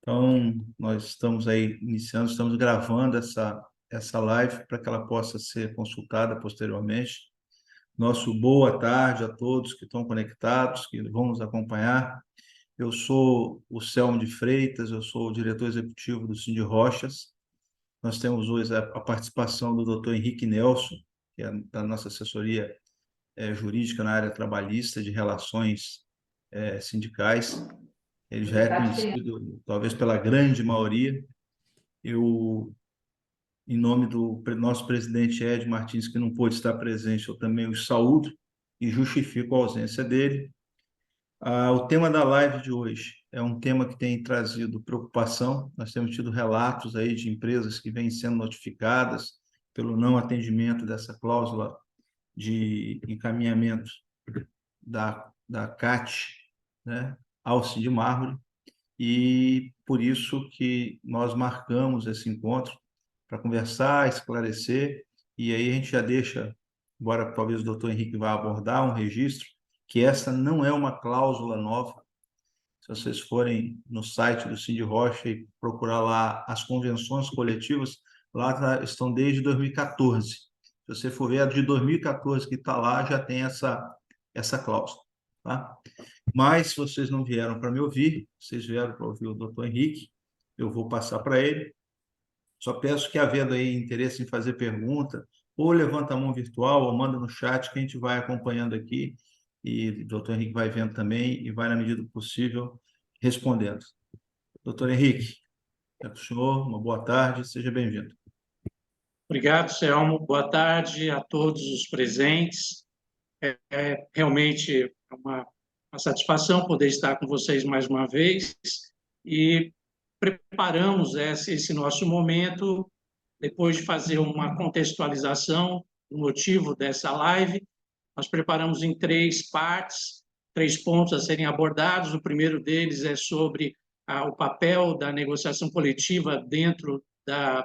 Então, nós estamos aí iniciando, estamos gravando essa live para que ela possa ser consultada posteriormente. Nosso boa tarde a todos que estão conectados, que vão nos acompanhar. Eu sou o Selmo de Freitas, eu sou o diretor executivo do Cindy Rochas. Nós temos hoje a participação do Dr. Henrique Nelson, que é da nossa assessoria jurídica na área trabalhista de relações sindicais. Ele já é conhecido, talvez pela grande maioria. Eu, em nome do nosso presidente Ed Martins, que não pôde estar presente, eu também o saúdo e justifico a ausência dele. O tema da live de hoje é um tema que tem trazido preocupação. Nós temos tido relatos aí de empresas que vêm sendo notificadas pelo não atendimento dessa cláusula de encaminhamento da CAT, né, ao Sindimármore, e por isso que nós marcamos esse encontro para conversar, esclarecer, e aí a gente já deixa, embora talvez o doutor Henrique vá abordar um registro, que essa não é uma cláusula nova. Se vocês forem no site do Cindy Rocha e procurar lá as convenções coletivas, lá estão desde 2014. Se você for ver a de 2014 que está lá, já tem essa cláusula. Tá? Mas se vocês não vieram para me ouvir, vocês vieram para ouvir o doutor Henrique, eu vou passar para ele. Só peço que, havendo aí interesse em fazer pergunta, ou levanta a mão virtual, ou manda no chat, que a gente vai acompanhando aqui, e o doutor Henrique vai vendo também, e vai, na medida do possível, respondendo. Doutor Henrique, é com o senhor, uma boa tarde, seja bem-vindo. Obrigado, Selmo. Boa tarde a todos os presentes. É realmente uma satisfação poder estar com vocês mais uma vez e preparamos esse nosso momento depois de fazer uma contextualização do motivo dessa live. Nós preparamos em 3 partes, 3 pontos a serem abordados. O primeiro deles é sobre o papel da negociação coletiva dentro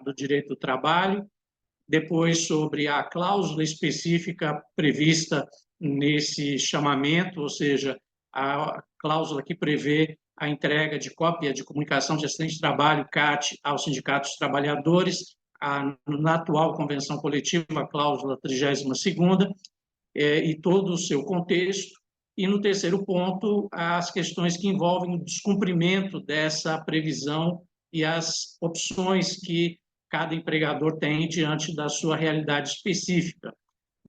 do direito do trabalho, depois sobre a cláusula específica prevista nesse chamamento, ou seja, a cláusula que prevê a entrega de cópia de comunicação de acidente de trabalho, CAT, aos sindicatos de trabalhadores, na atual convenção coletiva, a cláusula 32ª, e todo o seu contexto. E, no terceiro ponto, as questões que envolvem o descumprimento dessa previsão e as opções que cada empregador tem diante da sua realidade específica.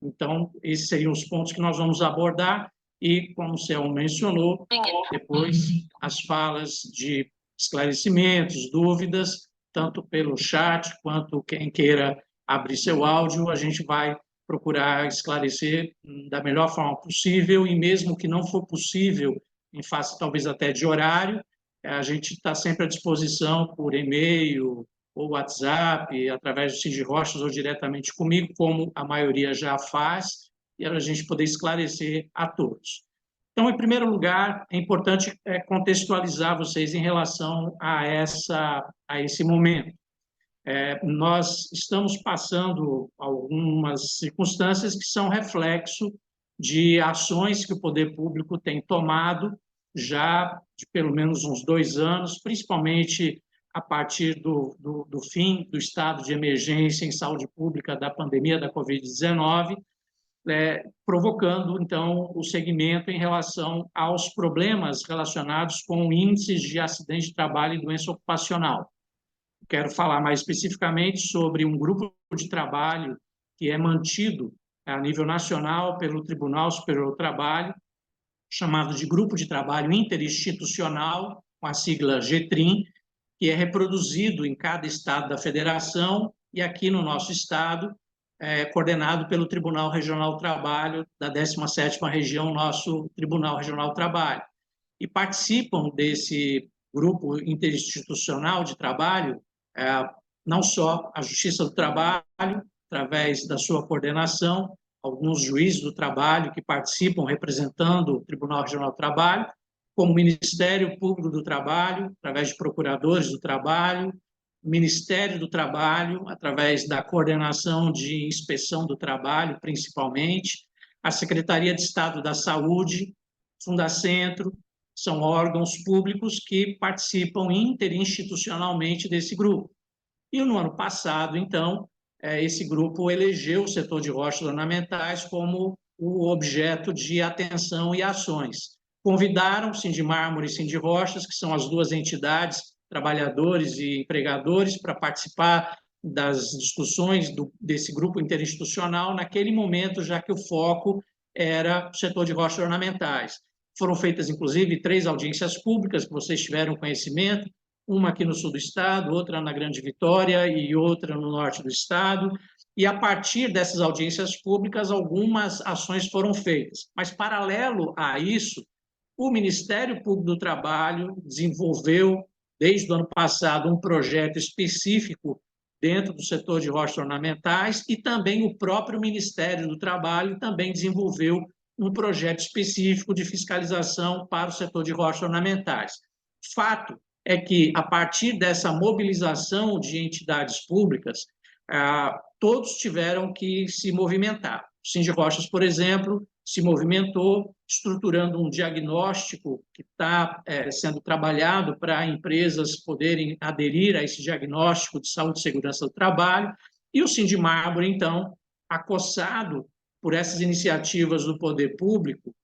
Então, esses seriam os pontos que nós vamos abordar e, como o Selmo mencionou, depois as falas de esclarecimentos, dúvidas, tanto pelo chat quanto quem queira abrir seu áudio, a gente vai procurar esclarecer da melhor forma possível e mesmo que não for possível, em face talvez até de horário, a gente está sempre à disposição por e-mail, ou WhatsApp, através do Cindy Rochas ou diretamente comigo, como a maioria já faz, e a gente poder esclarecer a todos. Então, em primeiro lugar, é importante contextualizar vocês em relação a esse momento. Nós estamos passando algumas circunstâncias que são reflexo de ações que o poder público tem tomado já de pelo menos uns 2 anos, principalmente a partir do fim do estado de emergência em saúde pública da pandemia da Covid-19, provocando, então, o segmento em relação aos problemas relacionados com índices de acidente de trabalho e doença ocupacional. Quero falar mais especificamente sobre um grupo de trabalho que é mantido a nível nacional pelo Tribunal Superior do Trabalho, chamado de Grupo de Trabalho Interinstitucional, com a sigla GTRIM, que é reproduzido em cada estado da federação e aqui no nosso estado, coordenado pelo Tribunal Regional do Trabalho da 17ª região, nosso Tribunal Regional do Trabalho. E participam desse grupo interinstitucional de trabalho não só a Justiça do Trabalho, através da sua coordenação, alguns juízes do trabalho que participam representando o Tribunal Regional do Trabalho, como o Ministério Público do Trabalho, através de procuradores do trabalho, Ministério do Trabalho, através da coordenação de inspeção do trabalho, principalmente, a Secretaria de Estado da Saúde, Fundacentro, são órgãos públicos que participam interinstitucionalmente desse grupo. E no ano passado, então, esse grupo elegeu o setor de rochas ornamentais como o objeto de atenção e ações. Convidaram Sindimármore e Sindirochas, que são as duas entidades, trabalhadores e empregadores, para participar das discussões desse grupo interinstitucional, naquele momento, já que o foco era o setor de rochas ornamentais. Foram feitas, inclusive, 3 audiências públicas, que vocês tiveram conhecimento, uma aqui no sul do estado, outra na Grande Vitória e outra no norte do estado. E, a partir dessas audiências públicas, algumas ações foram feitas. Mas, paralelo a isso, o Ministério Público do Trabalho desenvolveu, desde o ano passado, um projeto específico dentro do setor de rochas ornamentais, e também o próprio Ministério do Trabalho também desenvolveu um projeto específico de fiscalização para o setor de rochas ornamentais. Fato é que, a partir dessa mobilização de entidades públicas, todos tiveram que se movimentar. O Sindirochas, por exemplo, se movimentou, estruturando um diagnóstico que está sendo trabalhado para empresas poderem aderir a esse diagnóstico de saúde e segurança do trabalho, e o Sindimármore, então, acossado por essas iniciativas do poder público,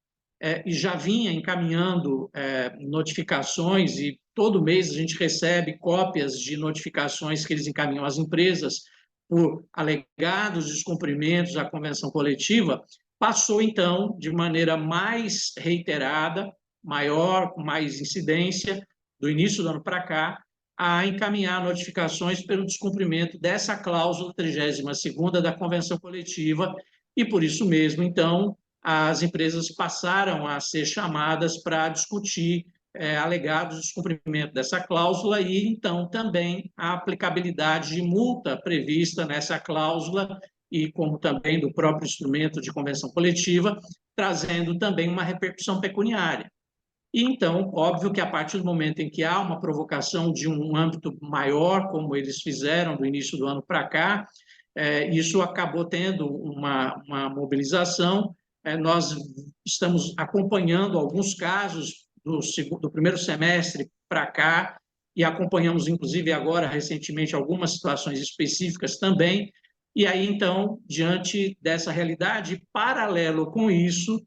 e já vinha encaminhando notificações, e todo mês a gente recebe cópias de notificações que eles encaminham às empresas por alegados descumprimentos à convenção coletiva, passou, então, de maneira mais reiterada, maior, com mais incidência, do início do ano para cá, a encaminhar notificações pelo descumprimento dessa cláusula 32ª da convenção coletiva, e, por isso mesmo, então, as empresas passaram a ser chamadas para discutir alegados descumprimento dessa cláusula e, então, também a aplicabilidade de multa prevista nessa cláusula e como também do próprio instrumento de convenção coletiva, trazendo também uma repercussão pecuniária. E, então, óbvio que a partir do momento em que há uma provocação de um âmbito maior, como eles fizeram do início do ano para cá, isso acabou tendo uma mobilização. Nós estamos acompanhando alguns casos do primeiro semestre para cá e acompanhamos, inclusive, agora, recentemente, algumas situações específicas também. E aí, então, diante dessa realidade, paralelo com isso,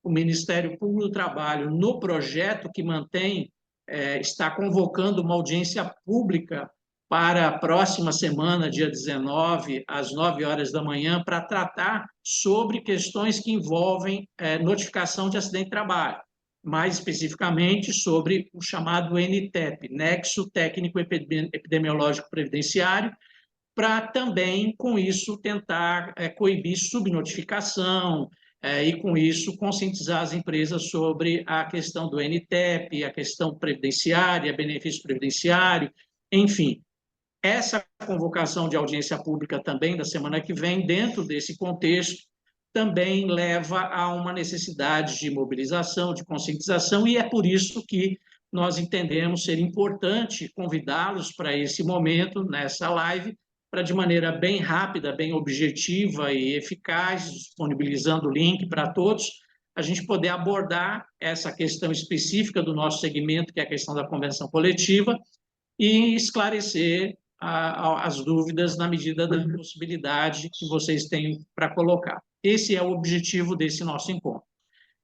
o Ministério Público do Trabalho, no projeto que mantém, está convocando uma audiência pública para a próxima semana, dia 19, às 9 horas da manhã, para tratar sobre questões que envolvem notificação de acidente de trabalho, mais especificamente sobre o chamado NTEP, Nexo Técnico Epidemiológico Previdenciário, para também, com isso, tentar coibir subnotificação e, com isso, conscientizar as empresas sobre a questão do NTEP, a questão previdenciária, benefício previdenciário, enfim. Essa convocação de audiência pública também da semana que vem, dentro desse contexto, também leva a uma necessidade de mobilização, de conscientização, e é por isso que nós entendemos ser importante convidá-los para esse momento, nessa live, para, de maneira bem rápida, bem objetiva e eficaz, disponibilizando o link para todos, a gente poder abordar essa questão específica do nosso segmento, que é a questão da convenção coletiva, e esclarecer as dúvidas na medida da possibilidade que vocês têm para colocar. Esse é o objetivo desse nosso encontro.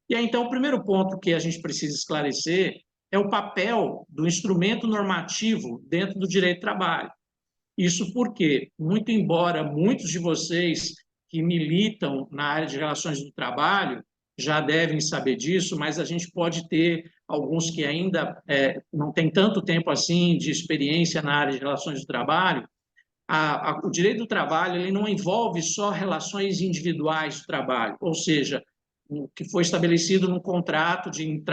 E aí, então, o primeiro ponto que a gente precisa esclarecer é o papel do instrumento normativo dentro do direito do trabalho. Isso porque, muito embora muitos de vocês que militam na área de relações do trabalho já devem saber disso, mas a gente pode ter alguns que ainda não têm tanto tempo assim de experiência na área de relações do trabalho. O direito do trabalho ele não envolve só relações individuais do trabalho, ou seja, o que foi estabelecido no contrato de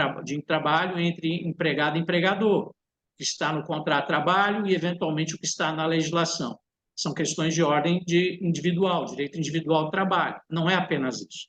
trabalho entre empregado e empregador, que está no contrato de trabalho e, eventualmente, o que está na legislação. São questões de ordem individual, direito individual do trabalho. Não é apenas isso.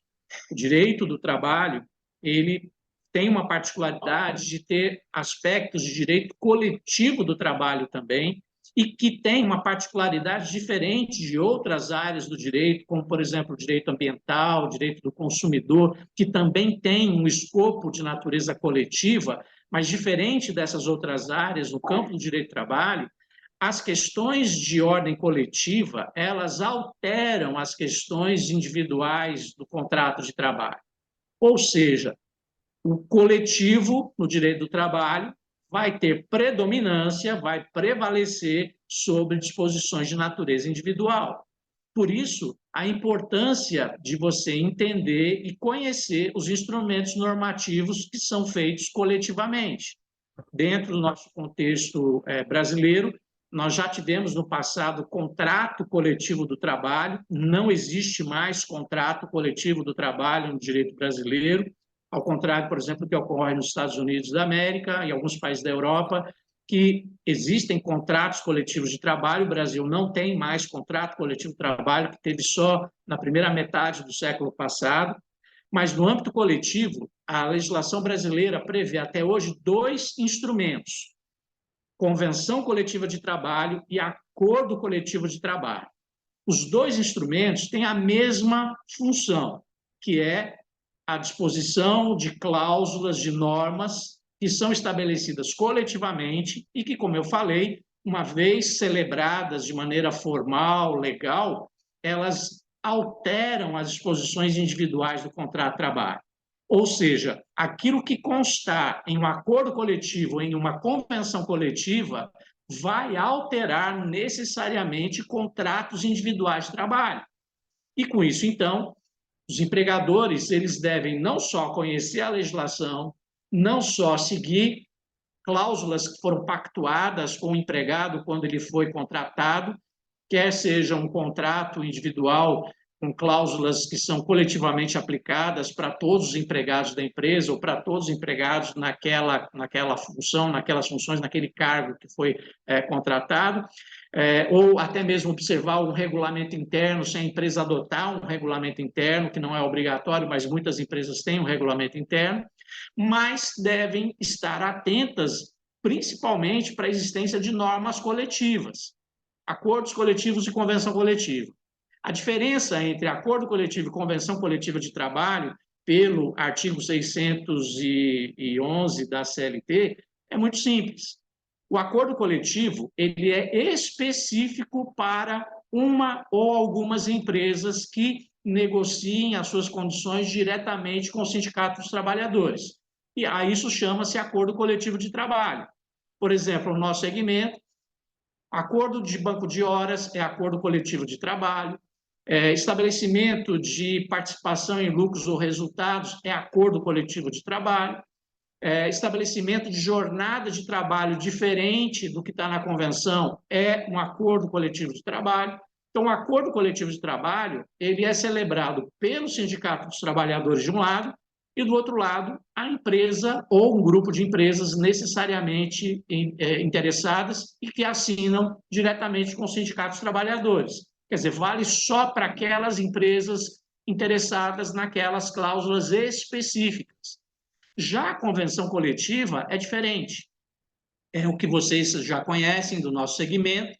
O direito do trabalho, ele tem uma particularidade de ter aspectos de direito coletivo do trabalho também, e que tem uma particularidade diferente de outras áreas do direito, como, por exemplo, o direito ambiental, o direito do consumidor, que também tem um escopo de natureza coletiva, mas diferente dessas outras áreas, no campo do direito do trabalho, as questões de ordem coletiva, elas alteram as questões individuais do contrato de trabalho. Ou seja, o coletivo no direito do trabalho vai ter predominância, vai prevalecer sobre disposições de natureza individual. Por isso, a importância de você entender e conhecer os instrumentos normativos que são feitos coletivamente. Dentro do nosso contexto brasileiro, nós já tivemos no passado contrato coletivo do trabalho, não existe mais contrato coletivo do trabalho no direito brasileiro, ao contrário, por exemplo, do que ocorre nos Estados Unidos da América e alguns países da Europa, que existem contratos coletivos de trabalho. O Brasil não tem mais contrato coletivo de trabalho, que teve só na primeira metade do século passado. Mas, no âmbito coletivo, a legislação brasileira prevê até hoje 2 instrumentos: convenção coletiva de trabalho e acordo coletivo de trabalho. Os 2 instrumentos têm a mesma função, que é a disposição de cláusulas, de normas que são estabelecidas coletivamente e que, como eu falei, uma vez celebradas de maneira formal, legal, elas alteram as disposições individuais do contrato de trabalho. Ou seja, aquilo que constar em um acordo coletivo, em uma convenção coletiva, vai alterar necessariamente contratos individuais de trabalho. E com isso, então, os empregadores, eles devem não só conhecer a legislação, não só seguir cláusulas que foram pactuadas com o empregado quando ele foi contratado, quer seja um contrato individual com cláusulas que são coletivamente aplicadas para todos os empregados da empresa ou para todos os empregados naquela função, naquelas funções, naquele cargo que foi contratado, ou até mesmo observar um regulamento interno, se a empresa adotar um regulamento interno, que não é obrigatório, mas muitas empresas têm um regulamento interno, mas devem estar atentas principalmente para a existência de normas coletivas, acordos coletivos e convenção coletiva. A diferença entre acordo coletivo e convenção coletiva de trabalho, pelo artigo 611 da CLT, é muito simples. O acordo coletivo, ele é específico para uma ou algumas empresas que negociem as suas condições diretamente com o Sindicato dos Trabalhadores. E a isso chama-se acordo coletivo de trabalho. Por exemplo, no nosso segmento, acordo de banco de horas é acordo coletivo de trabalho, estabelecimento de participação em lucros ou resultados é acordo coletivo de trabalho, estabelecimento de jornada de trabalho diferente do que está na convenção é um acordo coletivo de trabalho. Então, o acordo coletivo de trabalho, ele é celebrado pelo Sindicato dos Trabalhadores de um lado e, do outro lado, a empresa ou um grupo de empresas necessariamente interessadas e que assinam diretamente com o Sindicato dos Trabalhadores. Quer dizer, vale só para aquelas empresas interessadas naquelas cláusulas específicas. Já a convenção coletiva é diferente. É o que vocês já conhecem do nosso segmento,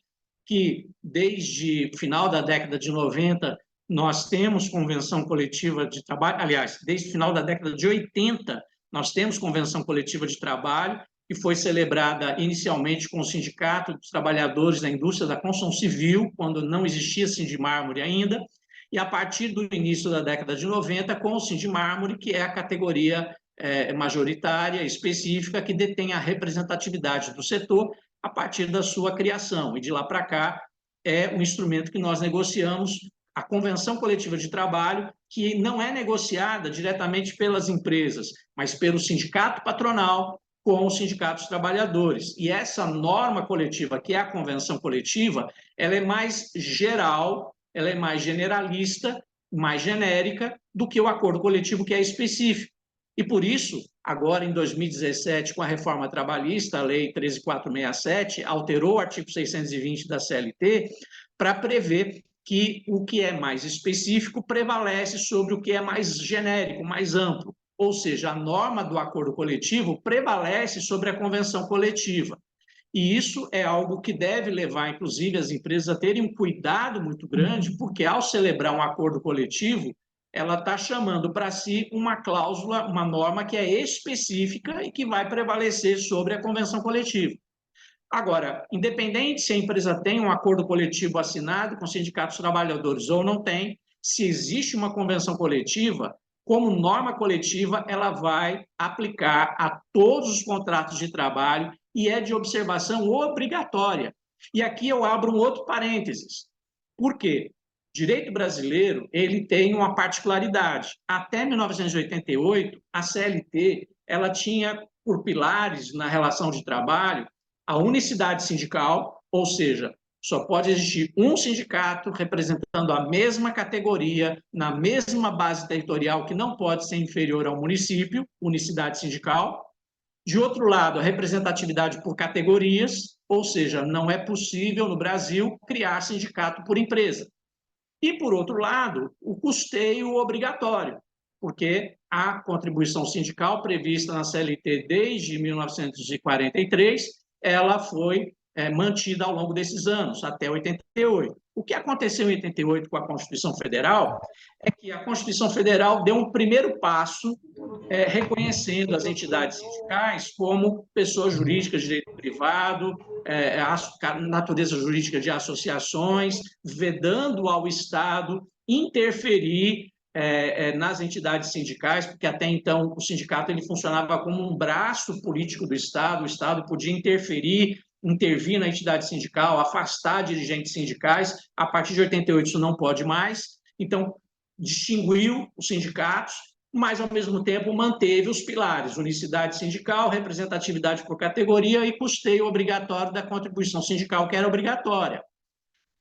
que desde o final da década de 90 nós temos convenção coletiva de trabalho, aliás, desde o final da década de 80 nós temos convenção coletiva de trabalho, que foi celebrada inicialmente com o Sindicato dos Trabalhadores da Indústria da Construção Civil, quando não existia Sindimármore ainda, e a partir do início da década de 90 com o Sindimármore, que é a categoria majoritária, específica, que detém a representatividade do setor a partir da sua criação. E de lá para cá é um instrumento que nós negociamos, a convenção coletiva de trabalho, que não é negociada diretamente pelas empresas, mas pelo sindicato patronal com os sindicatos trabalhadores. E essa norma coletiva, que é a convenção coletiva, ela é mais geral, ela é mais generalista, mais genérica do que o acordo coletivo, que é específico. E por isso, agora em 2017, com a reforma trabalhista, a Lei 13.467, alterou o artigo 620 da CLT para prever que o que é mais específico prevalece sobre o que é mais genérico, mais amplo. Ou seja, a norma do acordo coletivo prevalece sobre a convenção coletiva. E isso é algo que deve levar, inclusive, as empresas a terem um cuidado muito grande, porque ao celebrar um acordo coletivo, ela está chamando para si uma cláusula, uma norma que é específica e que vai prevalecer sobre a convenção coletiva. Agora, independente se a empresa tem um acordo coletivo assinado com sindicatos trabalhadores ou não tem, se existe uma convenção coletiva, como norma coletiva, ela vai aplicar a todos os contratos de trabalho e é de observação obrigatória. E aqui eu abro um outro parênteses. Por quê? O direito brasileiro ele tem uma particularidade. Até 1988, a CLT ela tinha por pilares na relação de trabalho a unicidade sindical, ou seja, só pode existir um sindicato representando a mesma categoria, na mesma base territorial, que não pode ser inferior ao município, unicidade sindical. De outro lado, a representatividade por categorias, ou seja, não é possível no Brasil criar sindicato por empresa. E, por outro lado, o custeio obrigatório, porque a contribuição sindical prevista na CLT desde 1943, ela foi mantida ao longo desses anos, até 88. O que aconteceu em 88 com a Constituição Federal é que a Constituição Federal deu um primeiro passo reconhecendo as entidades sindicais como pessoas jurídicas de direito privado, a natureza jurídica de associações, vedando ao Estado interferir nas entidades sindicais, porque até então o sindicato ele funcionava como um braço político do Estado, o Estado podia intervir na entidade sindical, afastar dirigentes sindicais. A partir de 88 isso não pode mais, então distinguiu os sindicatos, mas ao mesmo tempo manteve os pilares, unicidade sindical, representatividade por categoria e custeio obrigatório da contribuição sindical, que era obrigatória.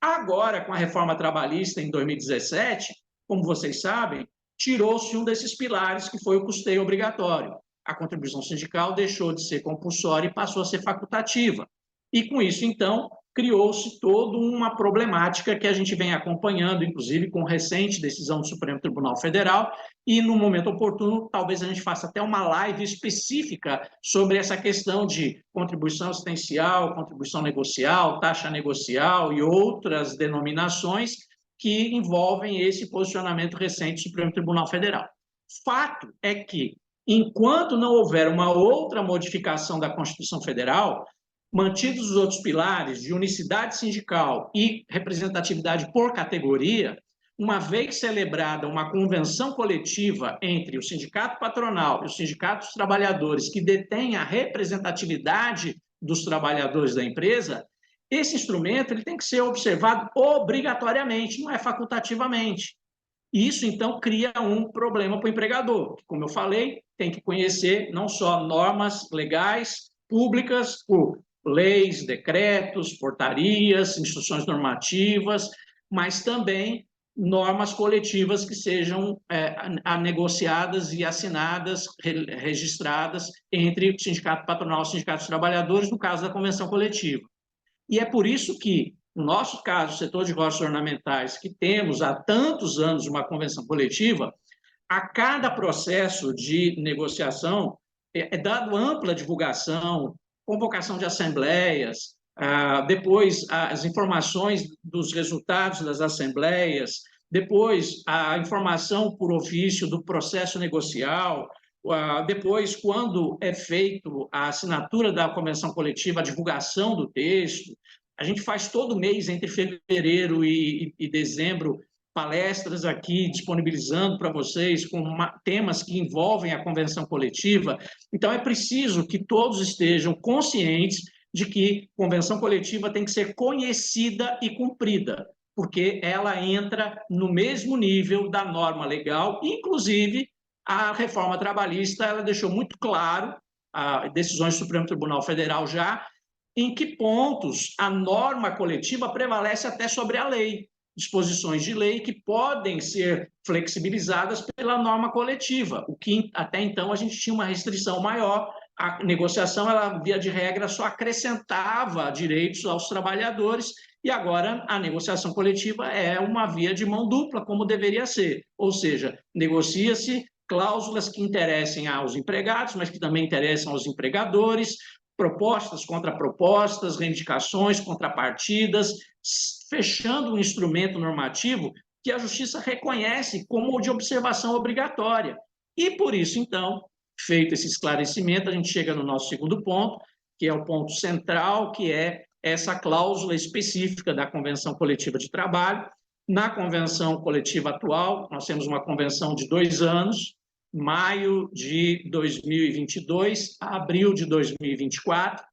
Agora, com a reforma trabalhista em 2017, como vocês sabem, tirou-se um desses pilares, que foi o custeio obrigatório. A contribuição sindical deixou de ser compulsória e passou a ser facultativa. E, com isso, então, criou-se toda uma problemática que a gente vem acompanhando, inclusive com recente decisão do Supremo Tribunal Federal, e, no momento oportuno, talvez a gente faça até uma live específica sobre essa questão de contribuição assistencial, contribuição negocial, taxa negocial e outras denominações que envolvem esse posicionamento recente do Supremo Tribunal Federal. Fato é que, enquanto não houver uma outra modificação da Constituição Federal, mantidos os outros pilares de unicidade sindical e representatividade por categoria, uma vez celebrada uma convenção coletiva entre o sindicato patronal e os sindicatos trabalhadores que detêm a representatividade dos trabalhadores da empresa, esse instrumento ele tem que ser observado obrigatoriamente, não é facultativamente. E isso, então, cria um problema para o empregador, que, como eu falei, tem que conhecer não só normas legais, públicas, por leis, decretos, portarias, instruções normativas, mas também normas coletivas que sejam negociadas e assinadas, registradas entre o sindicato patronal e os sindicatos trabalhadores, no caso da convenção coletiva. E é por isso que, no nosso caso, o setor de roças ornamentais, que temos há tantos anos uma convenção coletiva, a cada processo de negociação é dado ampla divulgação, convocação de assembleias, depois as informações dos resultados das assembleias, depois a informação por ofício do processo negocial, depois, quando é feito a assinatura da convenção coletiva, a divulgação do texto. A gente faz todo mês, entre fevereiro e dezembro, palestras aqui disponibilizando para vocês com temas que envolvem a convenção coletiva. Então, é preciso que todos estejam conscientes de que convenção coletiva tem que ser conhecida e cumprida, porque ela entra no mesmo nível da norma legal, inclusive a reforma trabalhista ela deixou muito claro, decisões do Supremo Tribunal Federal já, em que pontos a norma coletiva prevalece até sobre a lei, disposições de lei que podem ser flexibilizadas pela norma coletiva, o que até então a gente tinha uma restrição maior. A negociação, ela, via de regra, só acrescentava direitos aos trabalhadores, e agora a negociação coletiva é uma via de mão dupla, como deveria ser, ou seja, negocia-se cláusulas que interessem aos empregados, mas que também interessam aos empregadores, propostas, contrapropostas, reivindicações, contrapartidas, fechando um instrumento normativo que a Justiça reconhece como de observação obrigatória. E, por isso, então, feito esse esclarecimento, a gente chega no nosso segundo ponto, que é o ponto central, que é essa cláusula específica da Convenção Coletiva de Trabalho. Na Convenção Coletiva atual, nós temos uma convenção de 2 anos, maio de 2022 a abril de 2024,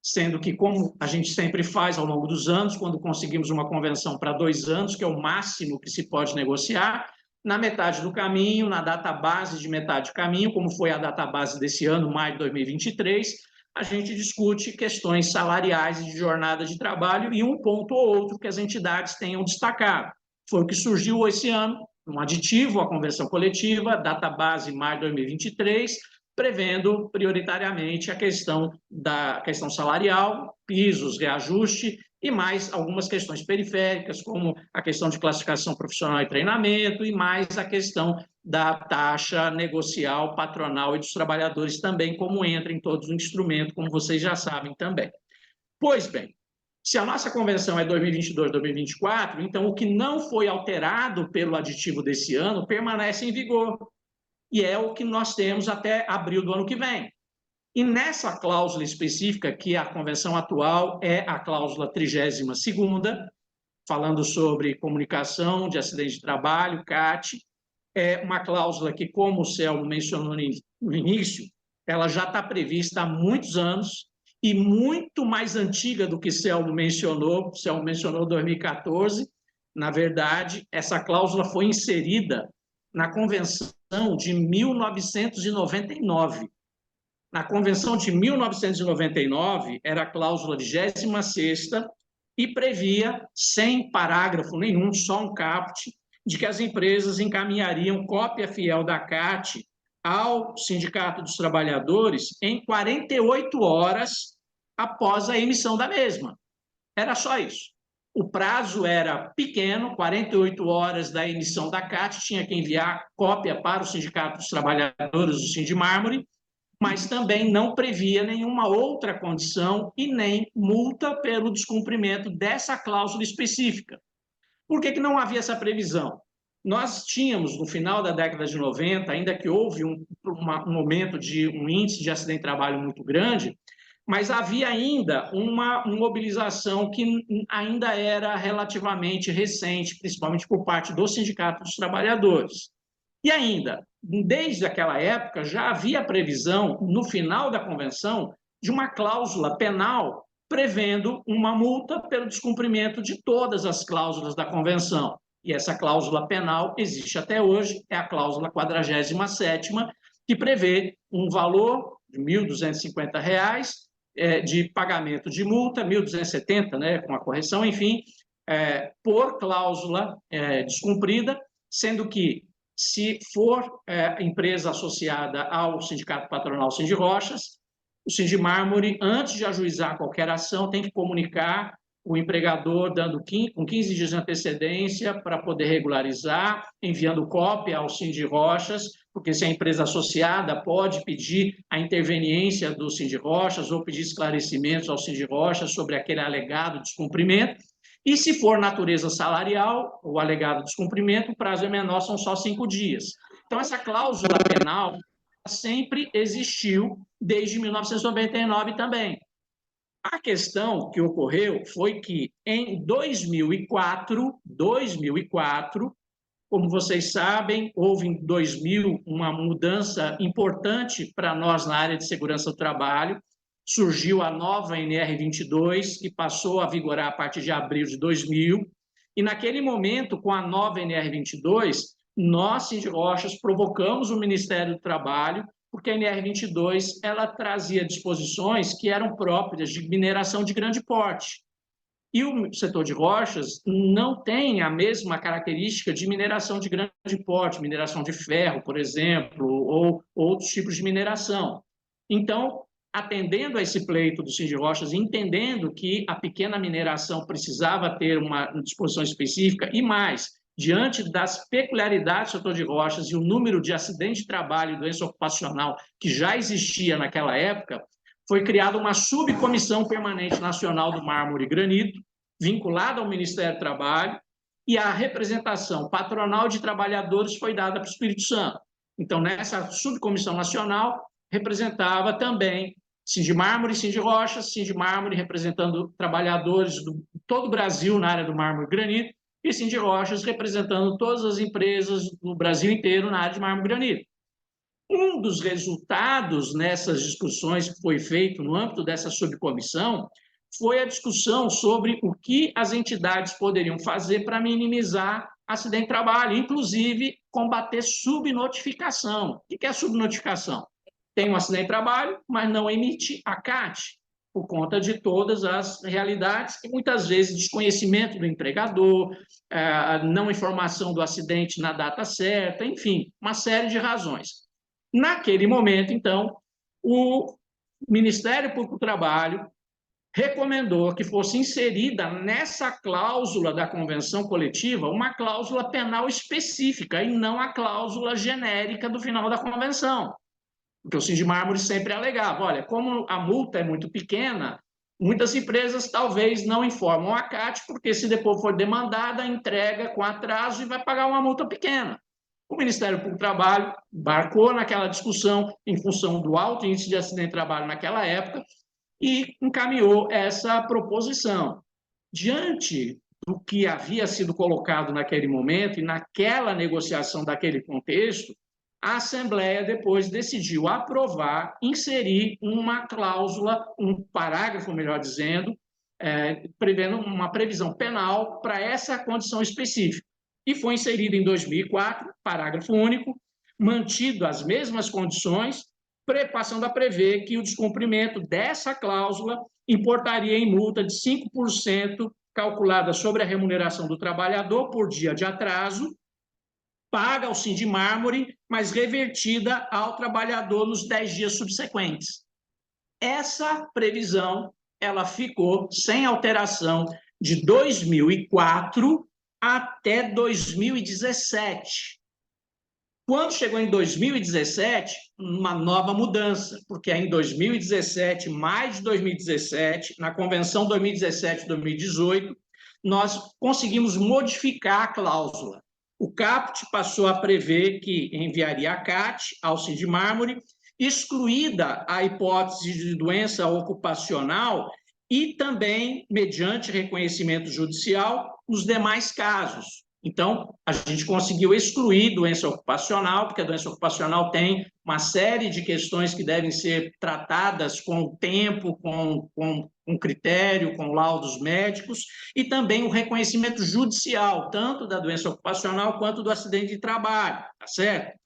sendo que, como a gente sempre faz ao longo dos anos, quando conseguimos uma convenção para 2 anos, que é o máximo que se pode negociar, na metade do caminho, na data base de metade do caminho, como foi a data base desse ano, maio de 2023, a gente discute questões salariais e de jornada de trabalho e um ponto ou outro que as entidades tenham destacado. Foi o que surgiu esse ano, um aditivo à convenção coletiva, data base maio de 2023, prevendo prioritariamente a questão salarial, pisos, reajuste e mais algumas questões periféricas, como a questão de classificação profissional e treinamento e mais a questão da taxa negocial patronal e dos trabalhadores também, como entra em todos os instrumentos, como vocês já sabem também. Pois bem, se a nossa convenção é 2022, 2024, então o que não foi alterado pelo aditivo desse ano permanece em vigor. E é o que nós temos até abril do ano que vem. E nessa cláusula específica, que a convenção atual é a cláusula 32ª, falando sobre comunicação de acidente de trabalho, CAT, é uma cláusula que, como o Selmo mencionou no início, ela já está prevista há muitos anos e muito mais antiga do que Selmo mencionou. Selmo mencionou 2014. Na verdade, essa cláusula foi inserida na Convenção de 1999. Na Convenção de 1999, era a cláusula 26ª e previa, sem parágrafo nenhum, só um caput, de que as empresas encaminhariam cópia fiel da CAT ao Sindicato dos Trabalhadores em 48 horas após a emissão da mesma. Era só isso. O prazo era pequeno, 48 horas da emissão da CAT, tinha que enviar cópia para o Sindicato dos Trabalhadores, o Sindimármore, mas também não previa nenhuma outra condição e nem multa pelo descumprimento dessa cláusula específica. Por que não havia essa previsão? Nós tínhamos, no final da década de 90, ainda que houve um momento de um índice de acidente de trabalho muito grande, mas havia ainda uma mobilização que ainda era relativamente recente, principalmente por parte do Sindicato dos Trabalhadores. E ainda, desde aquela época, já havia previsão, no final da convenção, de uma cláusula penal prevendo uma multa pelo descumprimento de todas as cláusulas da convenção. E essa cláusula penal existe até hoje, é a cláusula 47ª, que prevê um valor de R$ 1.250 de pagamento de multa, 1.270, né, com a correção, enfim, por cláusula descumprida, sendo que, se for empresa associada ao Sindicato Patronal Sindirochas, o Sindimármore, antes de ajuizar qualquer ação, tem que comunicar o empregador com 15 dias de antecedência para poder regularizar, enviando cópia ao Sindirochas, porque se a empresa associada pode pedir a interveniência do Sindirochas ou pedir esclarecimentos ao Sindirochas sobre aquele alegado descumprimento. E se for natureza salarial, o alegado descumprimento, o prazo é menor, são só 5 dias. Então, essa cláusula penal sempre existiu desde 1999 também. A questão que ocorreu foi que, em 2004, como vocês sabem, houve em 2000 uma mudança importante para nós na área de segurança do trabalho. Surgiu a nova NR22, que passou a vigorar a partir de abril de 2000. E, naquele momento, com a nova NR22, nós, Sindirochas, provocamos o Ministério do Trabalho, porque a NR22 ela trazia disposições que eram próprias de mineração de grande porte. E o setor de rochas não tem a mesma característica de mineração de grande porte, mineração de ferro, por exemplo, ou outros tipos de mineração. Então, atendendo a esse pleito do Sindirochas, entendendo que a pequena mineração precisava ter uma disposição específica e mais, diante das peculiaridades do setor de rochas e o número de acidentes de trabalho e doença ocupacional que já existia naquela época, foi criada uma subcomissão permanente nacional do mármore e granito, vinculada ao Ministério do Trabalho, e a representação patronal de trabalhadores foi dada para o Espírito Santo. Então, nessa subcomissão nacional, representava também Sindimármore, Sindirochas, Sindimármore representando trabalhadores de todo o Brasil na área do mármore e granito, e Sindirochas representando todas as empresas do Brasil inteiro na área de mármore e granito. Um dos resultados nessas discussões que foi feito no âmbito dessa subcomissão foi a discussão sobre o que as entidades poderiam fazer para minimizar acidente de trabalho, inclusive combater subnotificação. O que é subnotificação? Tem um acidente de trabalho, mas não emite ACAT, por conta de todas as realidades e muitas vezes desconhecimento do empregador, não informação do acidente na data certa, enfim, uma série de razões. Naquele momento, então, o Ministério Público do Trabalho recomendou que fosse inserida nessa cláusula da convenção coletiva uma cláusula penal específica e não a cláusula genérica do final da convenção. Porque o Sindimármore sempre alegava, olha, como a multa é muito pequena, muitas empresas talvez não informam a CAT, porque se depois for demandada, entrega com atraso e vai pagar uma multa pequena. O Ministério Público do Trabalho embarcou naquela discussão em função do alto índice de acidente de trabalho naquela época e encaminhou essa proposição. Diante do que havia sido colocado naquele momento e naquela negociação daquele contexto, a Assembleia depois decidiu aprovar, inserir uma cláusula, um parágrafo, melhor dizendo, prevendo uma previsão penal para essa condição específica. E foi inserido em 2004, parágrafo único, mantido as mesmas condições, passando a prever que o descumprimento dessa cláusula importaria em multa de 5% calculada sobre a remuneração do trabalhador por dia de atraso, paga ao Sindimármore, mas revertida ao trabalhador nos 10 dias subsequentes. Essa previsão ela ficou sem alteração de 2004 até 2017. Quando chegou em 2017, uma nova mudança, porque em 2017, mais de 2017, na Convenção 2017-2018, nós conseguimos modificar a cláusula. O CAPT passou a prever que enviaria a CAT ao Sindimármore, excluída a hipótese de doença ocupacional e também, mediante reconhecimento judicial, os demais casos. Então, a gente conseguiu excluir doença ocupacional, porque a doença ocupacional tem uma série de questões que devem ser tratadas com o tempo, com critério, com laudos médicos, e também o reconhecimento judicial, tanto da doença ocupacional quanto do acidente de trabalho, tá certo?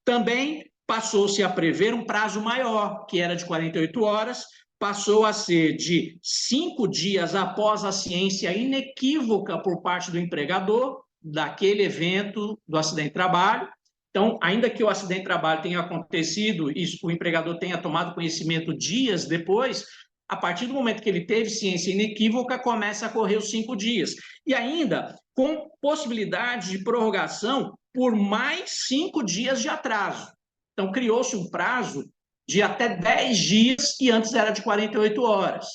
Também passou-se a prever um prazo maior, que era de 48 horas, passou a ser de 5 dias após a ciência inequívoca por parte do empregador, daquele evento do acidente de trabalho. Então, ainda que o acidente de trabalho tenha acontecido e o empregador tenha tomado conhecimento dias depois, a partir do momento que ele teve ciência inequívoca, começa a correr os 5 dias. E ainda com possibilidade de prorrogação por mais 5 dias de atraso. Então, criou-se um prazo de até 10 dias, que antes era de 48 horas.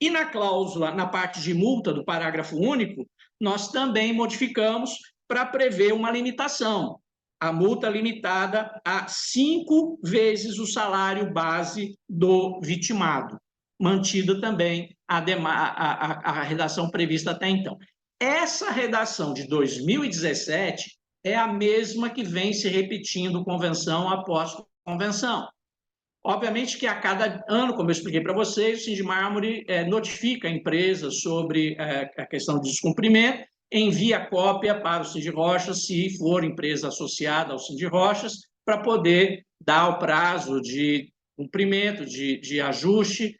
E na cláusula, na parte de multa do parágrafo único, nós também modificamos para prever uma limitação. A multa limitada a 5 vezes o salário base do vitimado, mantida também a redação prevista até então. Essa redação de 2017 é a mesma que vem se repetindo convenção após convenção. Obviamente que a cada ano, como eu expliquei para vocês, o Sindimármore notifica a empresa sobre a questão de descumprimento, envia cópia para o Sindirochas, se for empresa associada ao Sindirochas, para poder dar o prazo de cumprimento, de ajuste,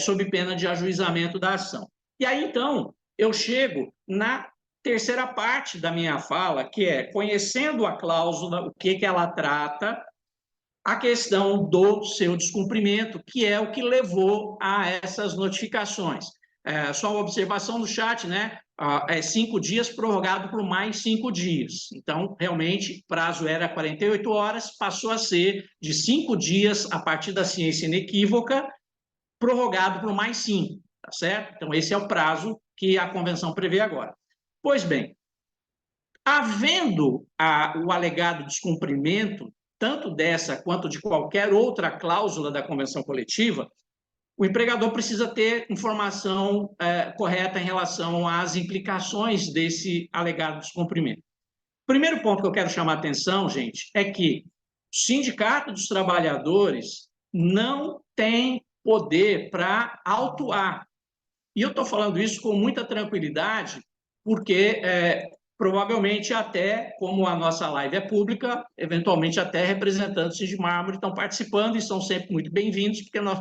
sob pena de ajuizamento da ação. E aí, então, eu chego na terceira parte da minha fala, que é, conhecendo a cláusula, o que ela trata, a questão do seu descumprimento, que é o que levou a essas notificações. Só uma observação no chat, né? 5 dias prorrogado por mais 5 dias. Então, realmente, o prazo era 48 horas, passou a ser de 5 dias a partir da ciência inequívoca prorrogado por mais 5, tá certo? Então, esse é o prazo que a convenção prevê agora. Pois bem, havendo o alegado descumprimento, tanto dessa quanto de qualquer outra cláusula da convenção coletiva, o empregador precisa ter informação correta em relação às implicações desse alegado descumprimento. O primeiro ponto que eu quero chamar a atenção, gente, é que o Sindicato dos Trabalhadores não tem poder para autuar. E eu estou falando isso com muita tranquilidade, porque provavelmente até, como a nossa live é pública, eventualmente até representantes de mármore estão participando e são sempre muito bem-vindos, porque nós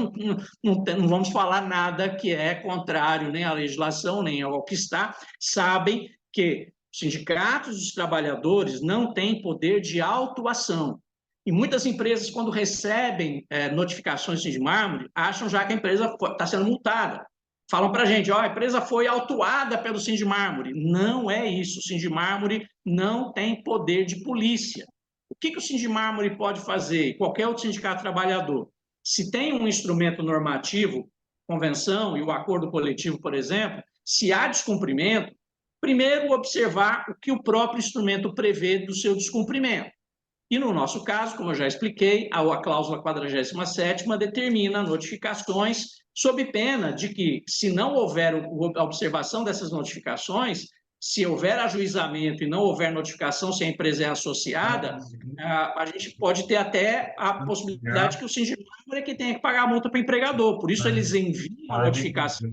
não vamos falar nada que é contrário nem à legislação, nem ao que está. Sabem que os sindicatos dos trabalhadores não têm poder de autuação. E muitas empresas, quando recebem notificações de mármore, acham já que a empresa está sendo multada. Falam para a gente, a empresa foi autuada pelo Sindimármore. Não é isso, o Sindimármore não tem poder de polícia. O que o Sindimármore pode fazer, qualquer outro sindicato trabalhador? Se tem um instrumento normativo, convenção e o acordo coletivo, por exemplo, se há descumprimento, primeiro observar o que o próprio instrumento prevê do seu descumprimento. E no nosso caso, como eu já expliquei, a cláusula 47ª determina notificações sob pena de que, se não houver a observação dessas notificações, se houver ajuizamento e não houver notificação, se a empresa é associada, a gente pode ter até a possibilidade que o sindicato é que tenha que pagar a multa para o empregador. Por isso, eles enviam a notificação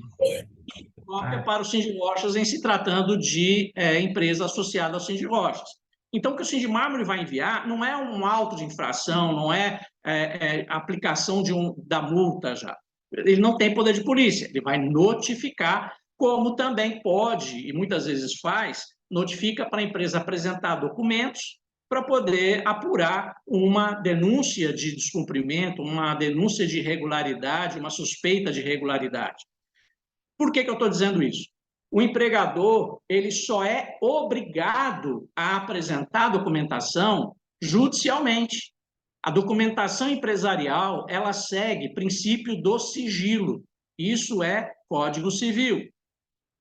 própria para o Sindimorchas em se tratando de empresa associada ao Sindimorchas. Então, o que o Sindimármore vai enviar não é um auto de infração, não é aplicação da multa já. Ele não tem poder de polícia, ele vai notificar, como também pode, e muitas vezes faz, notifica para a empresa apresentar documentos para poder apurar uma denúncia de descumprimento, uma denúncia de irregularidade, uma suspeita de irregularidade. Por que eu estou dizendo isso? O empregador ele só é obrigado a apresentar documentação judicialmente. A documentação empresarial ela segue princípio do sigilo. Isso é Código Civil.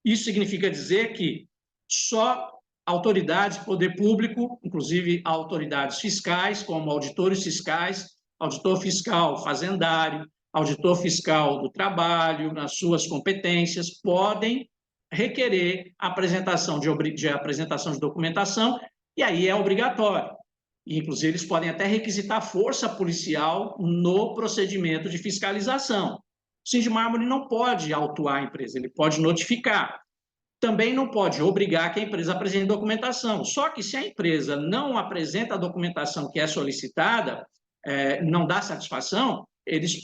Isso significa dizer que só autoridades, poder público, inclusive autoridades fiscais, como auditores fiscais, auditor fiscal fazendário, auditor fiscal do trabalho, nas suas competências, podem requerer a apresentação de documentação, e aí é obrigatório. E, inclusive, eles podem até requisitar força policial no procedimento de fiscalização. O Sindimármore não pode autuar a empresa, ele pode notificar. Também não pode obrigar que a empresa apresente documentação. Só que se a empresa não apresenta a documentação que é solicitada, não dá satisfação, eles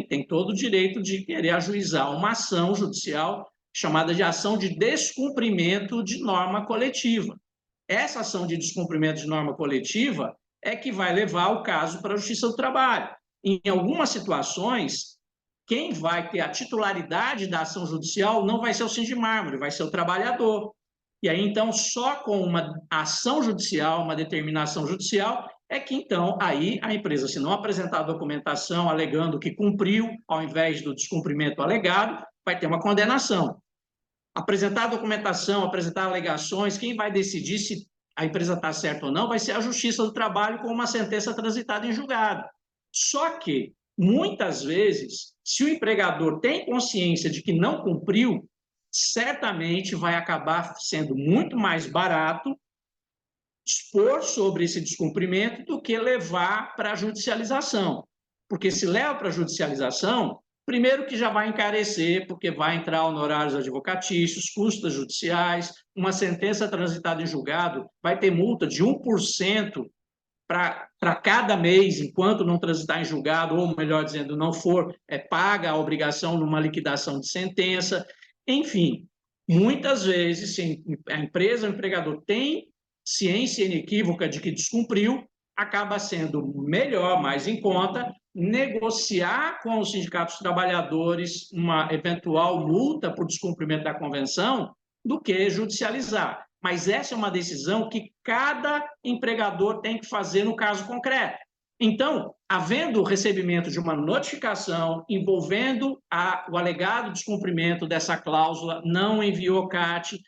têm todo o direito de querer ajuizar uma ação judicial chamada de ação de descumprimento de norma coletiva. Essa ação de descumprimento de norma coletiva é que vai levar o caso para a Justiça do Trabalho. Em algumas situações, quem vai ter a titularidade da ação judicial não vai ser o Sindimármore, vai ser o trabalhador. E aí, então, só com uma ação judicial, uma determinação judicial, é que, então, aí a empresa, se não apresentar a documentação alegando que cumpriu, ao invés do descumprimento alegado, vai ter uma condenação. Apresentar a documentação, apresentar alegações, quem vai decidir se a empresa está certa ou não vai ser a Justiça do Trabalho com uma sentença transitada em julgado. Só que, muitas vezes, se o empregador tem consciência de que não cumpriu, certamente vai acabar sendo muito mais barato expor sobre esse descumprimento do que levar para a judicialização. Porque se leva para a judicialização, primeiro que já vai encarecer, porque vai entrar honorários advocatícios, custas judiciais, uma sentença transitada em julgado vai ter multa de 1% para cada mês, enquanto não transitar em julgado, ou melhor dizendo, não for paga a obrigação numa liquidação de sentença. Enfim, muitas vezes, se a empresa, o empregador tem ciência inequívoca de que descumpriu, acaba sendo melhor, mais em conta, negociar com os sindicatos trabalhadores uma eventual multa por descumprimento da convenção do que judicializar. Mas essa é uma decisão que cada empregador tem que fazer no caso concreto. Então, havendo o recebimento de uma notificação envolvendo o alegado descumprimento dessa cláusula, não enviou CAT,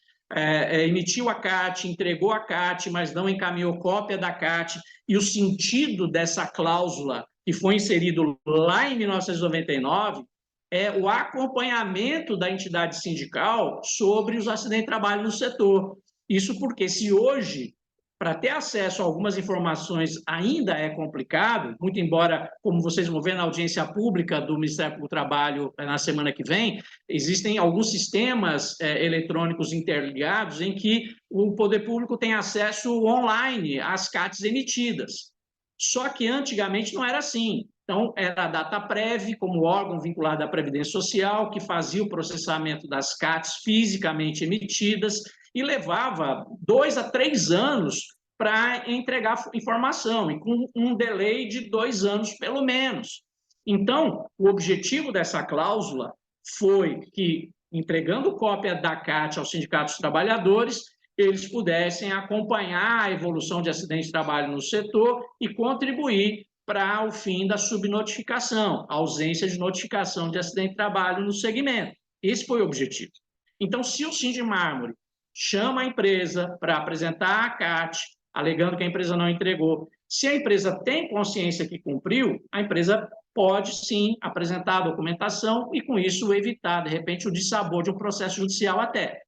emitiu a CAT, entregou a CAT, mas não encaminhou cópia da CAT, e o sentido dessa cláusula, que foi inserido lá em 1999, é o acompanhamento da entidade sindical sobre os acidentes de trabalho no setor. Isso porque, se hoje, para ter acesso a algumas informações ainda é complicado, muito embora, como vocês vão ver na audiência pública do Ministério do Trabalho na semana que vem, existem alguns sistemas eletrônicos interligados em que o poder público tem acesso online às CATs emitidas. Só que antigamente não era assim. Então, era a Dataprev, como órgão vinculado à Previdência Social, que fazia o processamento das CATs fisicamente emitidas, e levava 2 a 3 anos para entregar informação, e com um delay de 2 anos, pelo menos. Então, o objetivo dessa cláusula foi que, entregando cópia da CAT aos sindicatos trabalhadores, eles pudessem acompanhar a evolução de acidentes de trabalho no setor e contribuir para o fim da subnotificação, a ausência de notificação de acidente de trabalho no segmento. Esse foi o objetivo. Então, se o Sindimármore chama a empresa para apresentar a CAT, alegando que a empresa não entregou, se a empresa tem consciência que cumpriu, a empresa pode sim apresentar a documentação e, com isso, evitar, de repente, o dissabor de um processo judicial até.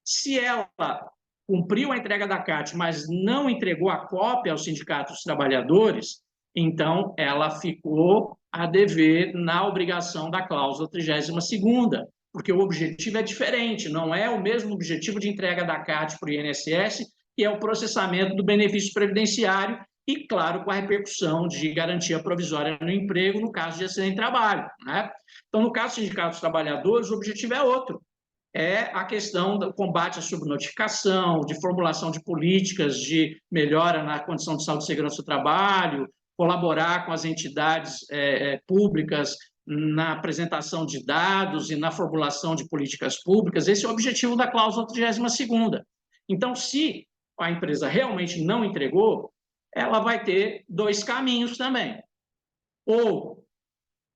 Se ela cumpriu a entrega da CAT, mas não entregou a cópia aos sindicatos dos trabalhadores, então ela ficou a dever na obrigação da cláusula 32ª, porque o objetivo é diferente, não é o mesmo objetivo de entrega da CAT para o INSS, que é o processamento do benefício previdenciário e, claro, com a repercussão de garantia provisória no emprego no caso de acidente de trabalho, né? Então, no caso dos sindicatos trabalhadores, o objetivo é outro, é a questão do combate à subnotificação, de formulação de políticas de melhora na condição de saúde e segurança do trabalho, colaborar com as entidades públicas na apresentação de dados e na formulação de políticas públicas. Esse é o objetivo da cláusula 32ª. Então, se a empresa realmente não entregou, ela vai ter 2 caminhos também. Ou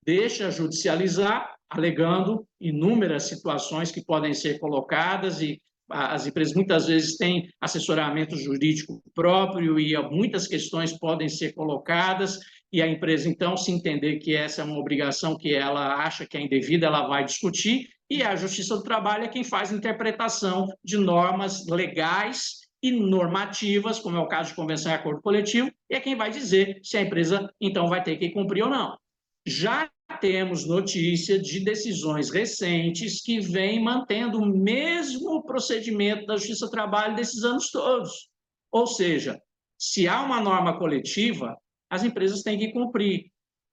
deixa judicializar, alegando inúmeras situações que podem ser colocadas, e as empresas muitas vezes têm assessoramento jurídico próprio e muitas questões podem ser colocadas, e a empresa, então, se entender que essa é uma obrigação que ela acha que é indevida, ela vai discutir, e a Justiça do Trabalho é quem faz a interpretação de normas legais e normativas, como é o caso de convenção e acordo coletivo, e é quem vai dizer se a empresa, então, vai ter que cumprir ou não. Já temos notícia de decisões recentes que vêm mantendo o mesmo procedimento da Justiça do Trabalho desses anos todos. Ou seja, se há uma norma coletiva, as empresas têm que cumprir.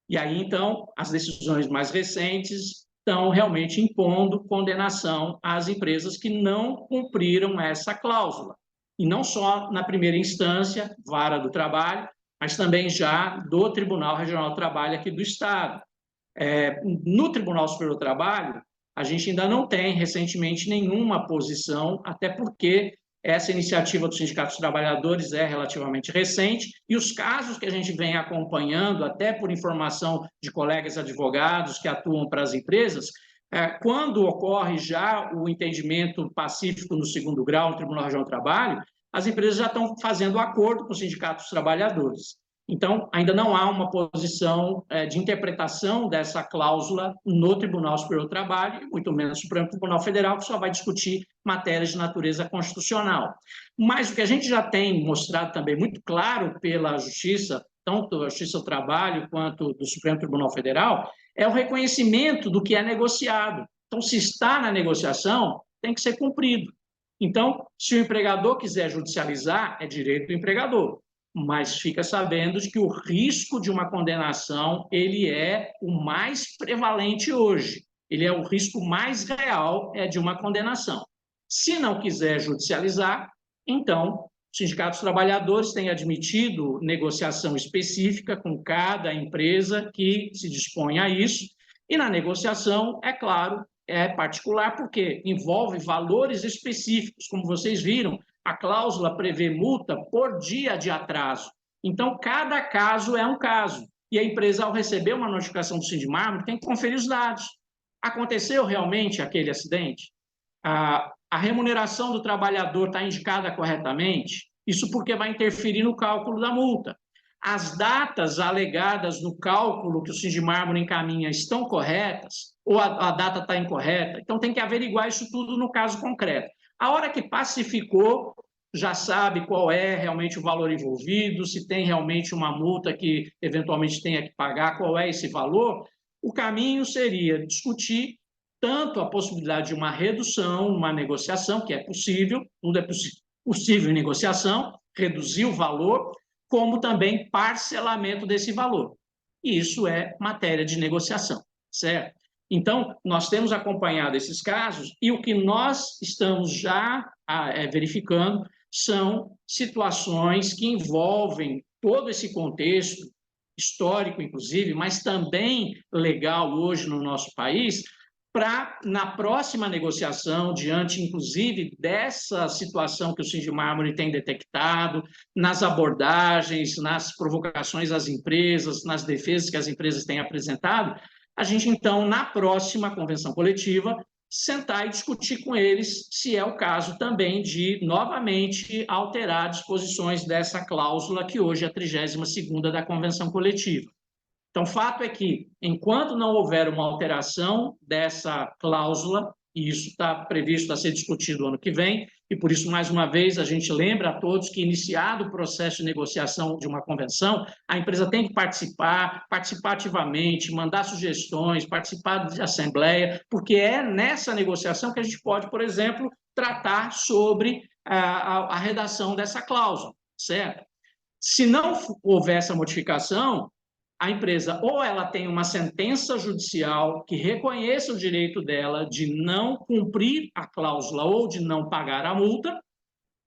E aí, então, as decisões mais recentes estão realmente impondo condenação às empresas que não cumpriram essa cláusula. E não só na primeira instância, vara do trabalho, mas também já do Tribunal Regional do Trabalho aqui do Estado. No Tribunal Superior do Trabalho, a gente ainda não tem, recentemente, nenhuma posição, até porque essa iniciativa dos sindicatos trabalhadores é relativamente recente, e os casos que a gente vem acompanhando, até por informação de colegas advogados que atuam para as empresas, quando ocorre já o entendimento pacífico no 2º grau, no Tribunal Regional do Trabalho, as empresas já estão fazendo acordo com os sindicatos trabalhadores. Então, ainda não há uma posição de interpretação dessa cláusula no Tribunal Superior do Trabalho, muito menos no Supremo Tribunal Federal, que só vai discutir matérias de natureza constitucional. Mas o que a gente já tem mostrado também muito claro pela Justiça, tanto a Justiça do Trabalho quanto do Supremo Tribunal Federal, é o reconhecimento do que é negociado. Então, se está na negociação, tem que ser cumprido. Então, se o empregador quiser judicializar, é direito do empregador, mas fica sabendo de que o risco de uma condenação ele é o mais prevalente hoje. Ele é o risco mais real de uma condenação. Se não quiser judicializar, então, os sindicatos trabalhadores têm admitido negociação específica com cada empresa que se dispõe a isso, e na negociação, é claro, é particular, porque envolve valores específicos, como vocês viram, a cláusula prevê multa por dia de atraso. Então, cada caso é um caso. E a empresa, ao receber uma notificação do Sindimármore, tem que conferir os dados. Aconteceu realmente aquele acidente? A remuneração do trabalhador está indicada corretamente? Isso porque vai interferir no cálculo da multa. As datas alegadas no cálculo que o Sindimármore encaminha estão corretas ou a data está incorreta? Então, tem que averiguar isso tudo no caso concreto. A hora que pacificou, já sabe qual é realmente o valor envolvido, se tem realmente uma multa que eventualmente tenha que pagar, qual é esse valor, o caminho seria discutir tanto a possibilidade de uma redução, uma negociação, que é possível, tudo é possível em negociação, reduzir o valor, como também parcelamento desse valor. E isso é matéria de negociação, certo? Então, nós temos acompanhado esses casos e o que nós estamos já verificando são situações que envolvem todo esse contexto histórico, inclusive, mas também legal hoje no nosso país, para, na próxima negociação, diante, inclusive, dessa situação que o Sindimármore tem detectado, nas abordagens, nas provocações às empresas, nas defesas que as empresas têm apresentado, a gente, então, na próxima convenção coletiva, sentar e discutir com eles se é o caso também de, novamente, alterar disposições dessa cláusula que hoje é a 32ª da convenção coletiva. Então, fato é que, enquanto não houver uma alteração dessa cláusula, e isso está previsto a ser discutido ano que vem, e por isso, mais uma vez, a gente lembra a todos que, iniciado o processo de negociação de uma convenção, a empresa tem que participar ativamente, mandar sugestões, participar de assembleia, porque é nessa negociação que a gente pode, por exemplo, tratar sobre a redação dessa cláusula, certo? Se não houver essa modificação, a empresa ou ela tem uma sentença judicial que reconheça o direito dela de não cumprir a cláusula ou de não pagar a multa,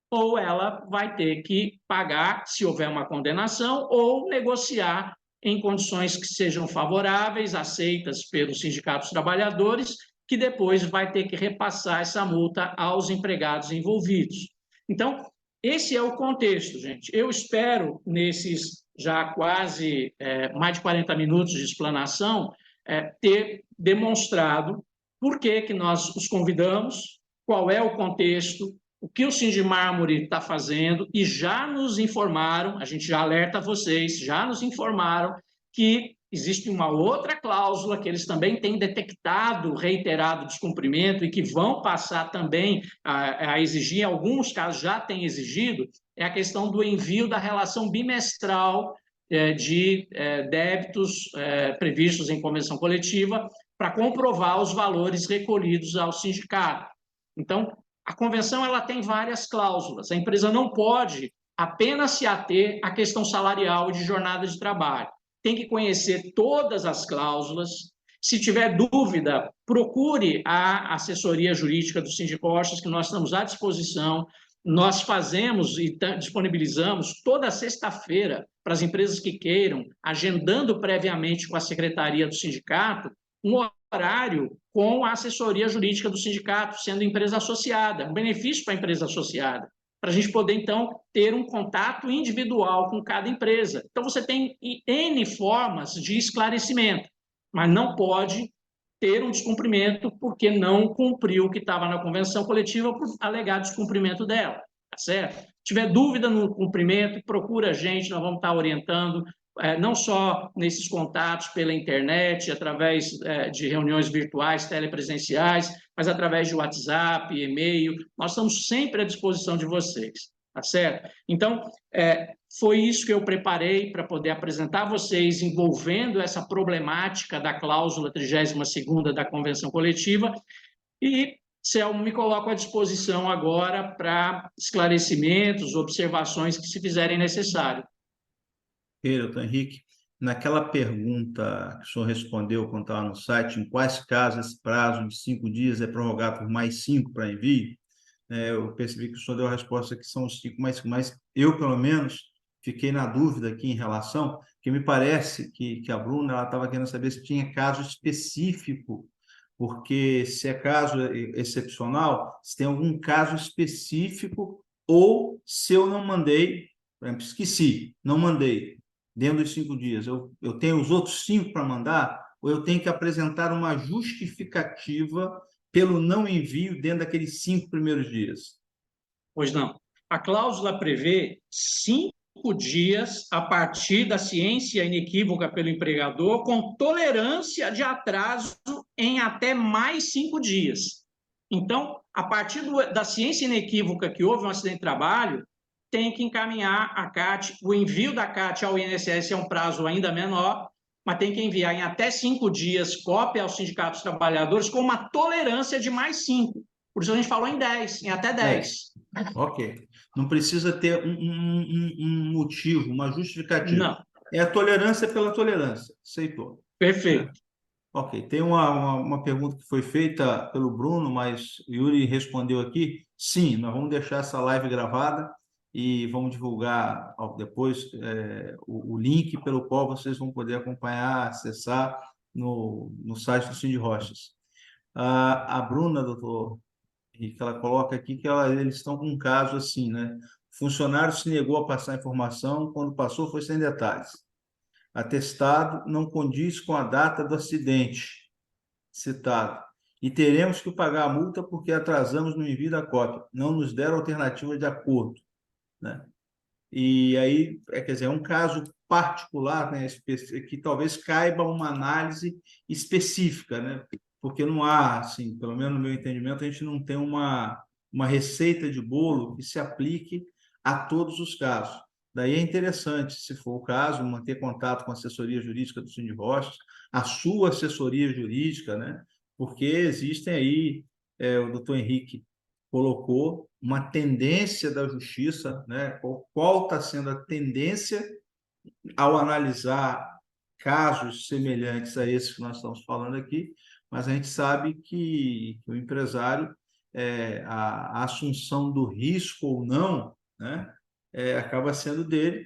ou ela vai ter que pagar se houver uma condenação ou negociar em condições que sejam favoráveis, aceitas pelos sindicatos trabalhadores, que depois vai ter que repassar essa multa aos empregados envolvidos. Então, esse é o contexto, gente. Eu espero, nesses já quase mais de 40 minutos de explanação, ter demonstrado por que nós os convidamos, qual é o contexto, o que o Sindimármore está fazendo, e já nos informaram, a gente já alerta vocês, já nos informaram que existe uma outra cláusula que eles também têm detectado reiterado descumprimento e que vão passar também a exigir, em alguns casos já têm exigido, é a questão do envio da relação bimestral de débitos previstos em convenção coletiva para comprovar os valores recolhidos ao sindicato. Então, a convenção ela tem várias cláusulas. A empresa não pode apenas se ater à questão salarial e de jornada de trabalho. Tem que conhecer todas as cláusulas. Se tiver dúvida, procure a assessoria jurídica do Sindicostas, que nós estamos à disposição. Nós fazemos e disponibilizamos toda sexta-feira para as empresas que queiram, agendando previamente com a secretaria do sindicato, um horário com a assessoria jurídica do sindicato, sendo empresa associada, um benefício para a empresa associada, para a gente poder, então, ter um contato individual com cada empresa. Então, você tem N formas de esclarecimento, mas não pode ter um descumprimento porque não cumpriu o que estava na convenção coletiva por alegar descumprimento dela, tá certo? Se tiver dúvida no cumprimento, procura a gente, nós vamos estar orientando, não só nesses contatos pela internet, através de reuniões virtuais, telepresenciais, mas através de WhatsApp, e-mail, nós estamos sempre à disposição de vocês, tá certo? Então, foi isso que eu preparei para poder apresentar a vocês, envolvendo essa problemática da cláusula 32ª da Convenção Coletiva, e, Selmo, me coloco à disposição agora para esclarecimentos, observações que se fizerem necessário. Doutor Henrique, naquela pergunta que o senhor respondeu quando estava no site, em quais casos esse prazo de 5 dias é prorrogado por mais 5 para envio, eu percebi que o senhor deu a resposta que são os 5, mas eu, pelo menos, fiquei na dúvida aqui em relação, que me parece que a Bruna estava querendo saber se tinha caso específico, porque se é caso excepcional, se tem algum caso específico, ou se eu não mandei Por exemplo, esqueci, não mandei, dentro dos 5 dias, eu tenho os outros 5 para mandar, ou eu tenho que apresentar uma justificativa pelo não envio dentro daqueles 5 primeiros dias? Pois não. A cláusula prevê 5 dias a partir da ciência inequívoca pelo empregador, com tolerância de atraso em até mais 5 dias. Então, a partir da ciência inequívoca que houve um acidente de trabalho, tem que encaminhar a CAT. O envio da CAT ao INSS é um prazo ainda menor, mas tem que enviar em até 5 dias cópia aos sindicatos trabalhadores com uma tolerância de mais 5. Por isso a gente falou em 10, em até 10. Ok. Não precisa ter um motivo, uma justificativa. Não. É a tolerância pela tolerância. Aceitou. Perfeito. Ok. Tem uma pergunta que foi feita pelo Bruno, mas Yuri respondeu aqui. Sim, nós vamos deixar essa live gravada e vamos divulgar depois o link pelo qual vocês vão poder acompanhar, acessar no site do Cindy Rochas. A Bruna, doutor Henrique, ela coloca aqui que eles estão com um caso assim, né? O funcionário se negou a passar a informação, quando passou foi sem detalhes. Atestado não condiz com a data do acidente citado. E teremos que pagar a multa porque atrasamos no envio da cópia. Não nos deram alternativa de acordo, né? E aí, quer dizer, é um caso particular, né, que talvez caiba uma análise específica, né? Porque não há, assim, pelo menos no meu entendimento, a gente não tem uma receita de bolo que se aplique a todos os casos. Daí é interessante, se for o caso, manter contato com a assessoria jurídica do Cindy Rochas, a sua assessoria jurídica, né? Porque existem aí, o doutor Henrique colocou uma tendência da justiça, né? Qual está sendo a tendência ao analisar casos semelhantes a esses que nós estamos falando aqui, mas a gente sabe que o empresário, a assunção do risco ou não, né? Acaba sendo dele,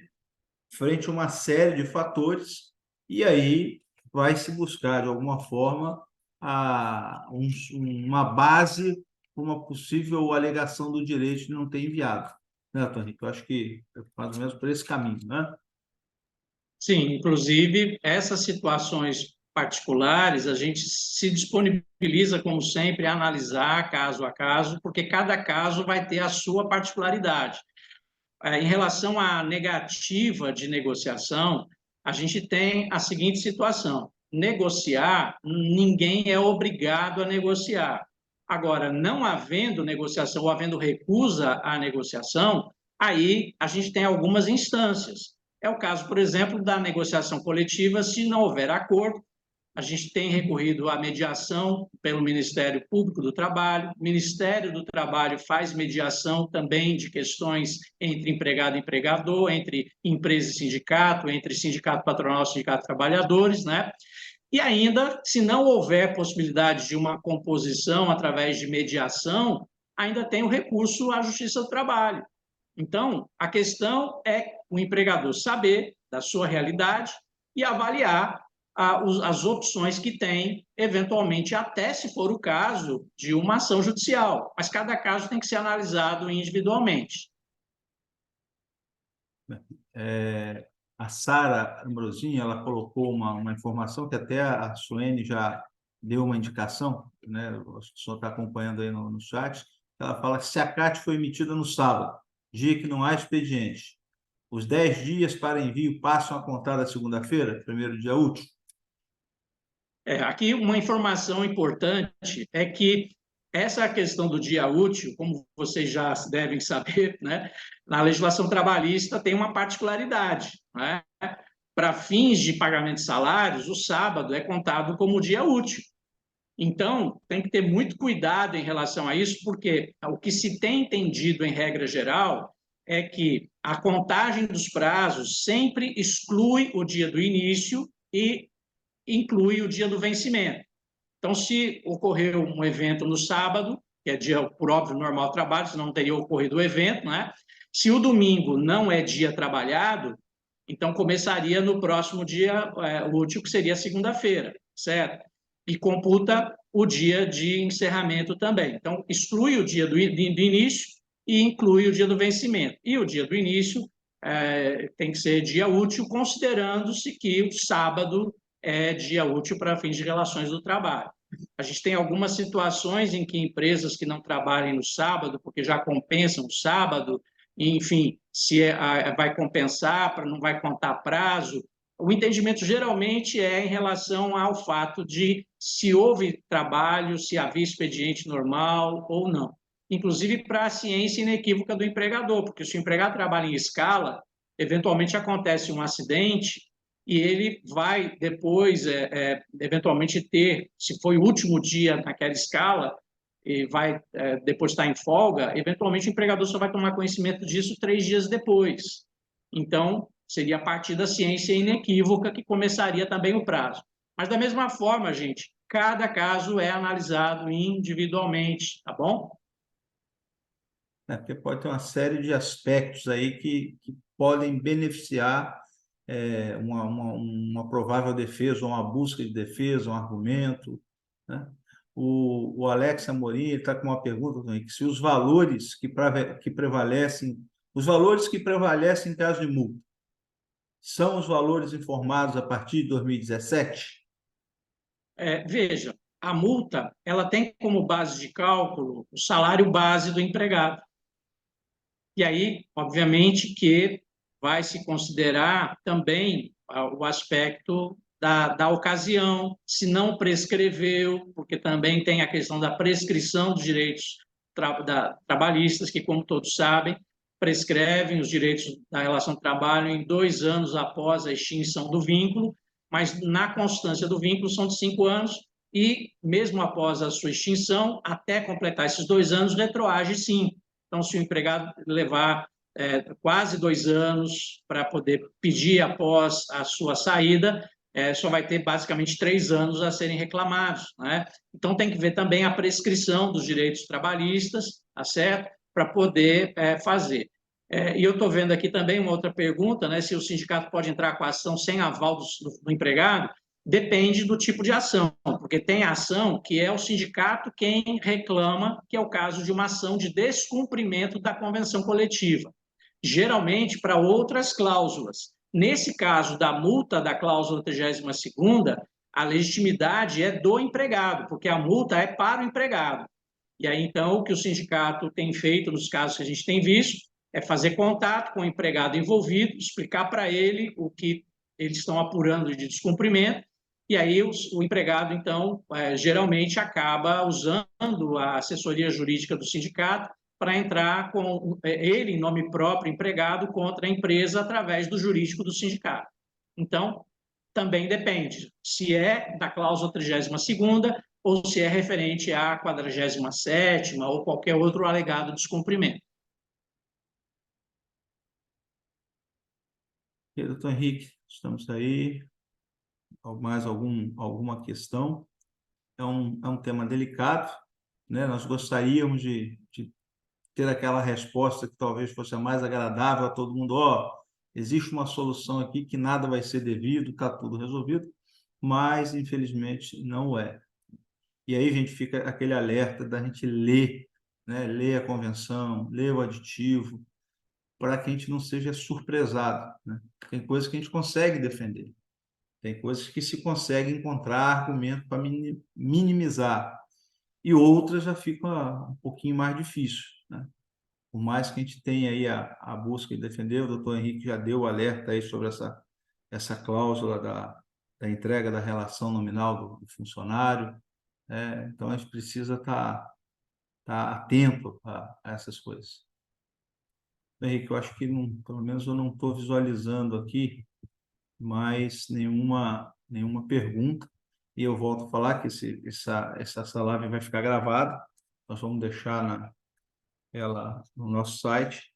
frente a uma série de fatores, e aí vai se buscar, de alguma forma, uma base para uma possível alegação do direito de não ter enviado. Né, Tony? Eu acho que é mais ou menos por esse caminho, né? Sim, inclusive, essas situações particulares, a gente se disponibiliza, como sempre, a analisar caso a caso, porque cada caso vai ter a sua particularidade. Em relação à negativa de negociação, a gente tem a seguinte situação: negociar, ninguém é obrigado a negociar. Agora, não havendo negociação ou havendo recusa à negociação, aí a gente tem algumas instâncias. É o caso, por exemplo, da negociação coletiva, se não houver acordo. A gente tem recorrido à mediação pelo Ministério Público do Trabalho. O Ministério do Trabalho faz mediação também de questões entre empregado e empregador, entre empresa e sindicato, entre sindicato patronal e sindicato de trabalhadores, né? E ainda, se não houver possibilidade de uma composição através de mediação, ainda tem o recurso à Justiça do Trabalho. Então, a questão é o empregador saber da sua realidade e avaliar as opções que tem, eventualmente, até se for o caso de uma ação judicial. Mas cada caso tem que ser analisado individualmente. A Sara Ambrosinha, ela colocou uma informação que até a Suene já deu uma indicação, né? Acho que o senhor está acompanhando aí no chat. Ela fala que se a CAT foi emitida no sábado, dia que não há expediente, os 10 dias para envio passam a contar da segunda-feira, primeiro dia útil? Aqui uma informação importante é que essa questão do dia útil, como vocês já devem saber, né, na legislação trabalhista tem uma particularidade, né? Para fins de pagamento de salários, o sábado é contado como dia útil. Então, tem que ter muito cuidado em relação a isso, porque o que se tem entendido em regra geral é que a contagem dos prazos sempre exclui o dia do início e inclui o dia do vencimento. Então, se ocorreu um evento no sábado, que é dia, por óbvio, normal trabalho, senão não teria ocorrido o evento, né? Se o domingo não é dia trabalhado, então começaria no próximo dia útil, que seria segunda-feira, certo? E computa o dia de encerramento também. Então, exclui o dia do início e inclui o dia do vencimento. E o dia do início tem que ser dia útil, considerando-se que o sábado é dia útil para fins de relações do trabalho. A gente tem algumas situações em que empresas que não trabalhem no sábado, porque já compensam o sábado, enfim, se vai compensar, não vai contar prazo. O entendimento geralmente é em relação ao fato de se houve trabalho, se havia expediente normal ou não. Inclusive para a ciência inequívoca do empregador, porque se o empregado trabalha em escala, eventualmente acontece um acidente e ele vai depois, eventualmente, ter, se foi o último dia naquela escala, e vai depois estar em folga, eventualmente o empregador só vai tomar conhecimento disso 3 dias depois. Então, seria a partir da ciência inequívoca que começaria também o prazo. Mas, da mesma forma, gente, cada caso é analisado individualmente, tá bom? Porque pode ter uma série de aspectos aí que podem beneficiar uma provável defesa, ou uma busca de defesa, um argumento, né? O Alex Amorim está com uma pergunta também, que se os valores que prevalecem, os valores que prevalecem em caso de multa, são os valores informados a partir de 2017? Veja, a multa ela tem como base de cálculo o salário base do empregado. E aí, obviamente, que vai se considerar também o aspecto da ocasião, se não prescreveu, porque também tem a questão da prescrição dos direitos trabalhistas, que, como todos sabem, prescrevem os direitos da relação de trabalho em 2 anos após a extinção do vínculo, mas na constância do vínculo são de 5 anos, e mesmo após a sua extinção, até completar esses 2 anos, retroage sim. Então, se o empregado levar quase 2 anos para poder pedir após a sua saída, só vai ter basicamente 3 anos a serem reclamados, né? Então, tem que ver também a prescrição dos direitos trabalhistas, tá certo? Para poder fazer. E eu estou vendo aqui também uma outra pergunta, né? Se o sindicato pode entrar com a ação sem aval do empregado. Depende do tipo de ação, porque tem ação que é o sindicato quem reclama, que é o caso de uma ação de descumprimento da convenção coletiva, geralmente para outras cláusulas. Nesse caso da multa da cláusula 32ª, a legitimidade é do empregado, porque a multa é para o empregado. E aí, então, o que o sindicato tem feito nos casos que a gente tem visto é fazer contato com o empregado envolvido, explicar para ele o que eles estão apurando de descumprimento. E aí o empregado, então, geralmente acaba usando a assessoria jurídica do sindicato para entrar com ele, em nome próprio, empregado, contra a empresa através do jurídico do sindicato. Então, também depende se é da cláusula 32ª ou se é referente à 47ª ou qualquer outro alegado descumprimento. E aí, doutor Henrique, estamos aí. Mais alguma questão? É um tema delicado, né? Nós gostaríamos de ter aquela resposta que talvez fosse a mais agradável a todo mundo. Existe uma solução aqui que nada vai ser devido, está tudo resolvido, mas infelizmente não é. E aí a gente fica aquele alerta da gente ler, né? Ler a convenção, ler o aditivo, para que a gente não seja surpresado, né? Tem coisas que a gente consegue defender. Tem coisas que se consegue encontrar argumento para minimizar, e outras já fica um pouquinho mais difícil, né? Por mais que a gente tenha aí a busca de defender, o doutor Henrique já deu o alerta aí sobre essa cláusula da entrega da relação nominal do funcionário, então a gente precisa estar atento a essas coisas. Henrique, eu acho que não, pelo menos eu não estou visualizando aqui mais nenhuma pergunta. E eu volto a falar que essa live vai ficar gravada. Nós vamos deixar ela no nosso site.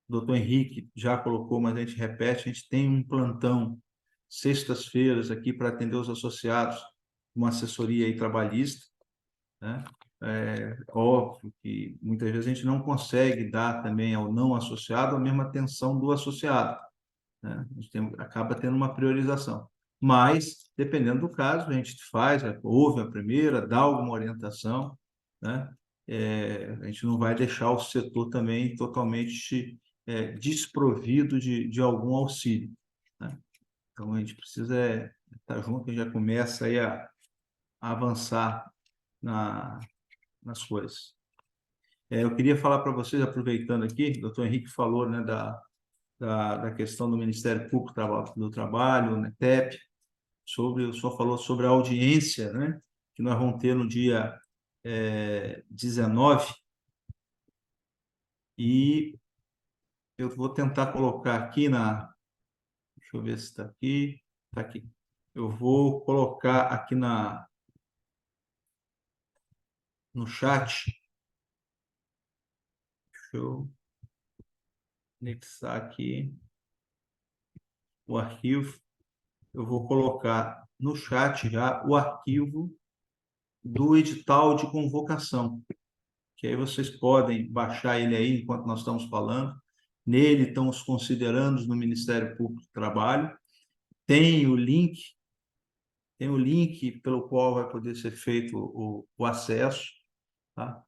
O doutor Henrique já colocou, mas a gente repete, a gente tem um plantão sextas-feiras aqui para atender os associados, uma assessoria aí trabalhista, né? É óbvio que muitas vezes a gente não consegue dar também ao não associado a mesma atenção do associado, né? A gente acaba tendo uma priorização. Mas, dependendo do caso, a gente faz, ouve a primeira, dá alguma orientação, né? A gente não vai deixar o setor também totalmente desprovido de algum auxílio, né? Então, a gente precisa estar junto, e já começa aí a avançar nas coisas. Eu queria falar para vocês, aproveitando aqui, o doutor Henrique falou, né, da questão do Ministério Público do Trabalho, né, TEP, o senhor falou sobre a audiência, né, que nós vamos ter no dia 19, e eu vou tentar colocar aqui deixa eu ver se está aqui, está aqui. Eu vou colocar aqui no chat, deixa eu anexar aqui o arquivo, eu vou colocar no chat já o arquivo do edital de convocação, que aí vocês podem baixar ele aí enquanto nós estamos falando. Nele estão os considerandos do Ministério Público do Trabalho. Tem o link pelo qual vai poder ser feito o acesso, tá?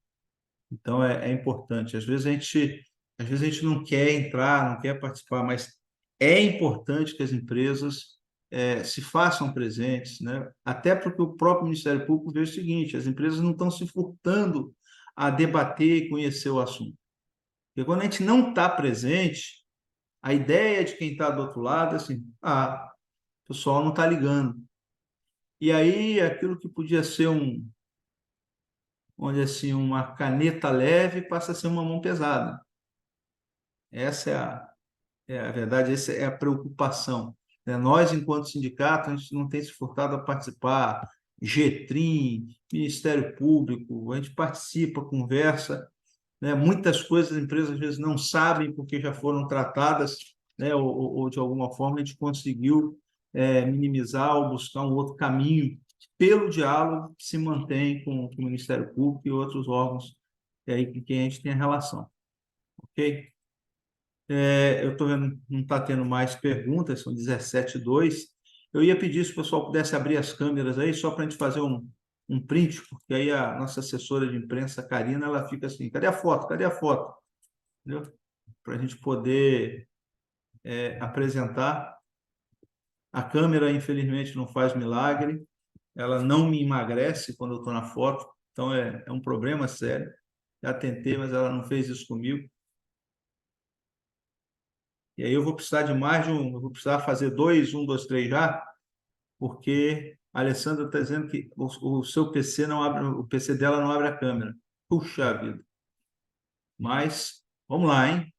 Então, é importante. Às vezes a gente não quer entrar, não quer participar, mas é importante que as empresas se façam presentes, né? Até porque o próprio Ministério Público vê o seguinte: as empresas não estão se furtando a debater e conhecer o assunto. Porque quando a gente não está presente, a ideia de quem está do outro lado é assim: o pessoal não está ligando. E aí, aquilo que podia ser onde assim, uma caneta leve passa a ser uma mão pesada. Essa é a verdade, essa é a preocupação, né? Nós, enquanto sindicato, a gente não tem se furtado a participar, Getrim, Ministério Público, a gente participa, conversa, né? Muitas coisas as empresas às vezes não sabem porque já foram tratadas, né? Ou de alguma forma a gente conseguiu minimizar ou buscar um outro caminho pelo diálogo que se mantém com o Ministério Público e outros órgãos aí com quem a gente tem a relação, ok? Eu estou vendo, não está tendo mais perguntas, são 17h02. Eu ia pedir se o pessoal pudesse abrir as câmeras aí, só para a gente fazer um print, porque aí a nossa assessora de imprensa, Karina, ela fica assim: cadê a foto? Cadê a foto? Entendeu? Para a gente poder apresentar. A câmera, infelizmente, não faz milagre, ela não me emagrece quando eu estou na foto, então é um problema sério. Já tentei, mas ela não fez isso comigo. E aí eu vou precisar de mais de eu vou precisar fazer 2, 3 já, porque a Alessandra está dizendo que o seu PC não abre, o PC dela não abre a câmera. Puxa vida. Mas, vamos lá, hein?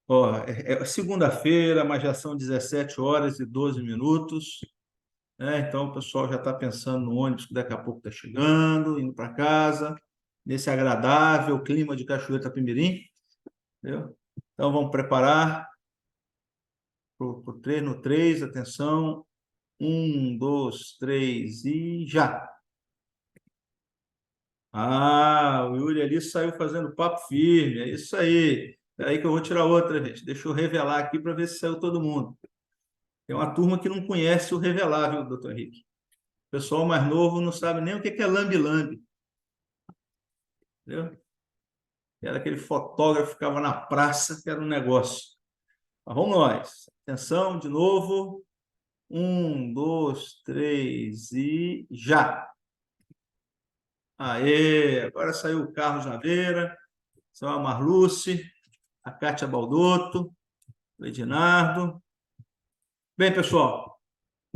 Ó, é segunda-feira, mas já são 17h12, né? Então o pessoal já está pensando no ônibus que daqui a pouco está chegando, indo para casa, nesse agradável clima de Cachoeira Itapemirim, entendeu? Então vamos preparar para o 3 no 3, atenção. 1, 2, 3 e já. O Yuri ali saiu fazendo papo firme, é isso aí. É aí que eu vou tirar outra, gente. Deixa eu revelar aqui para ver se saiu todo mundo. Tem uma turma que não conhece o revelável, doutor Henrique. O pessoal mais novo não sabe nem o que é lambe-lambe. Entendeu? Era aquele fotógrafo que ficava na praça, que era um negócio. Mas vamos nós. Atenção, de novo. 1, 2, 3 e já. Aê, agora saiu o Carlos Naveira, saiu a Marluce, a Kátia Baldotto, o Edinardo. Bem, pessoal,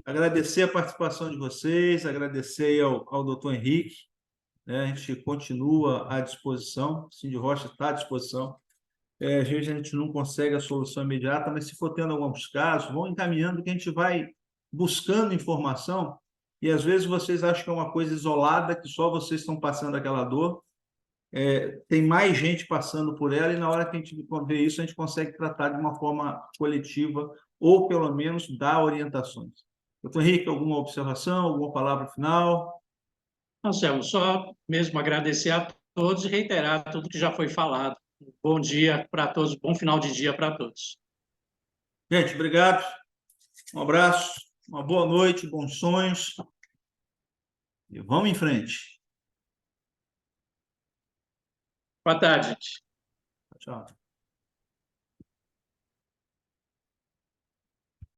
agradecer a participação de vocês, agradecer ao doutor Henrique, né? A gente continua à disposição, o Cindy Rocha está à disposição. Às vezes a gente não consegue a solução imediata, mas se for tendo alguns casos, vão encaminhando que a gente vai buscando informação, e às vezes vocês acham que é uma coisa isolada, que só vocês estão passando aquela dor. Tem mais gente passando por ela, e na hora que a gente vê isso, a gente consegue tratar de uma forma coletiva, ou pelo menos dar orientações. Doutor Henrique, alguma observação, alguma palavra final? Anselmo, só mesmo agradecer a todos e reiterar tudo que já foi falado. Bom dia para todos, bom final de dia para todos. Gente, obrigado. Um abraço, uma boa noite, bons sonhos. E vamos em frente. Boa tarde. Tchau.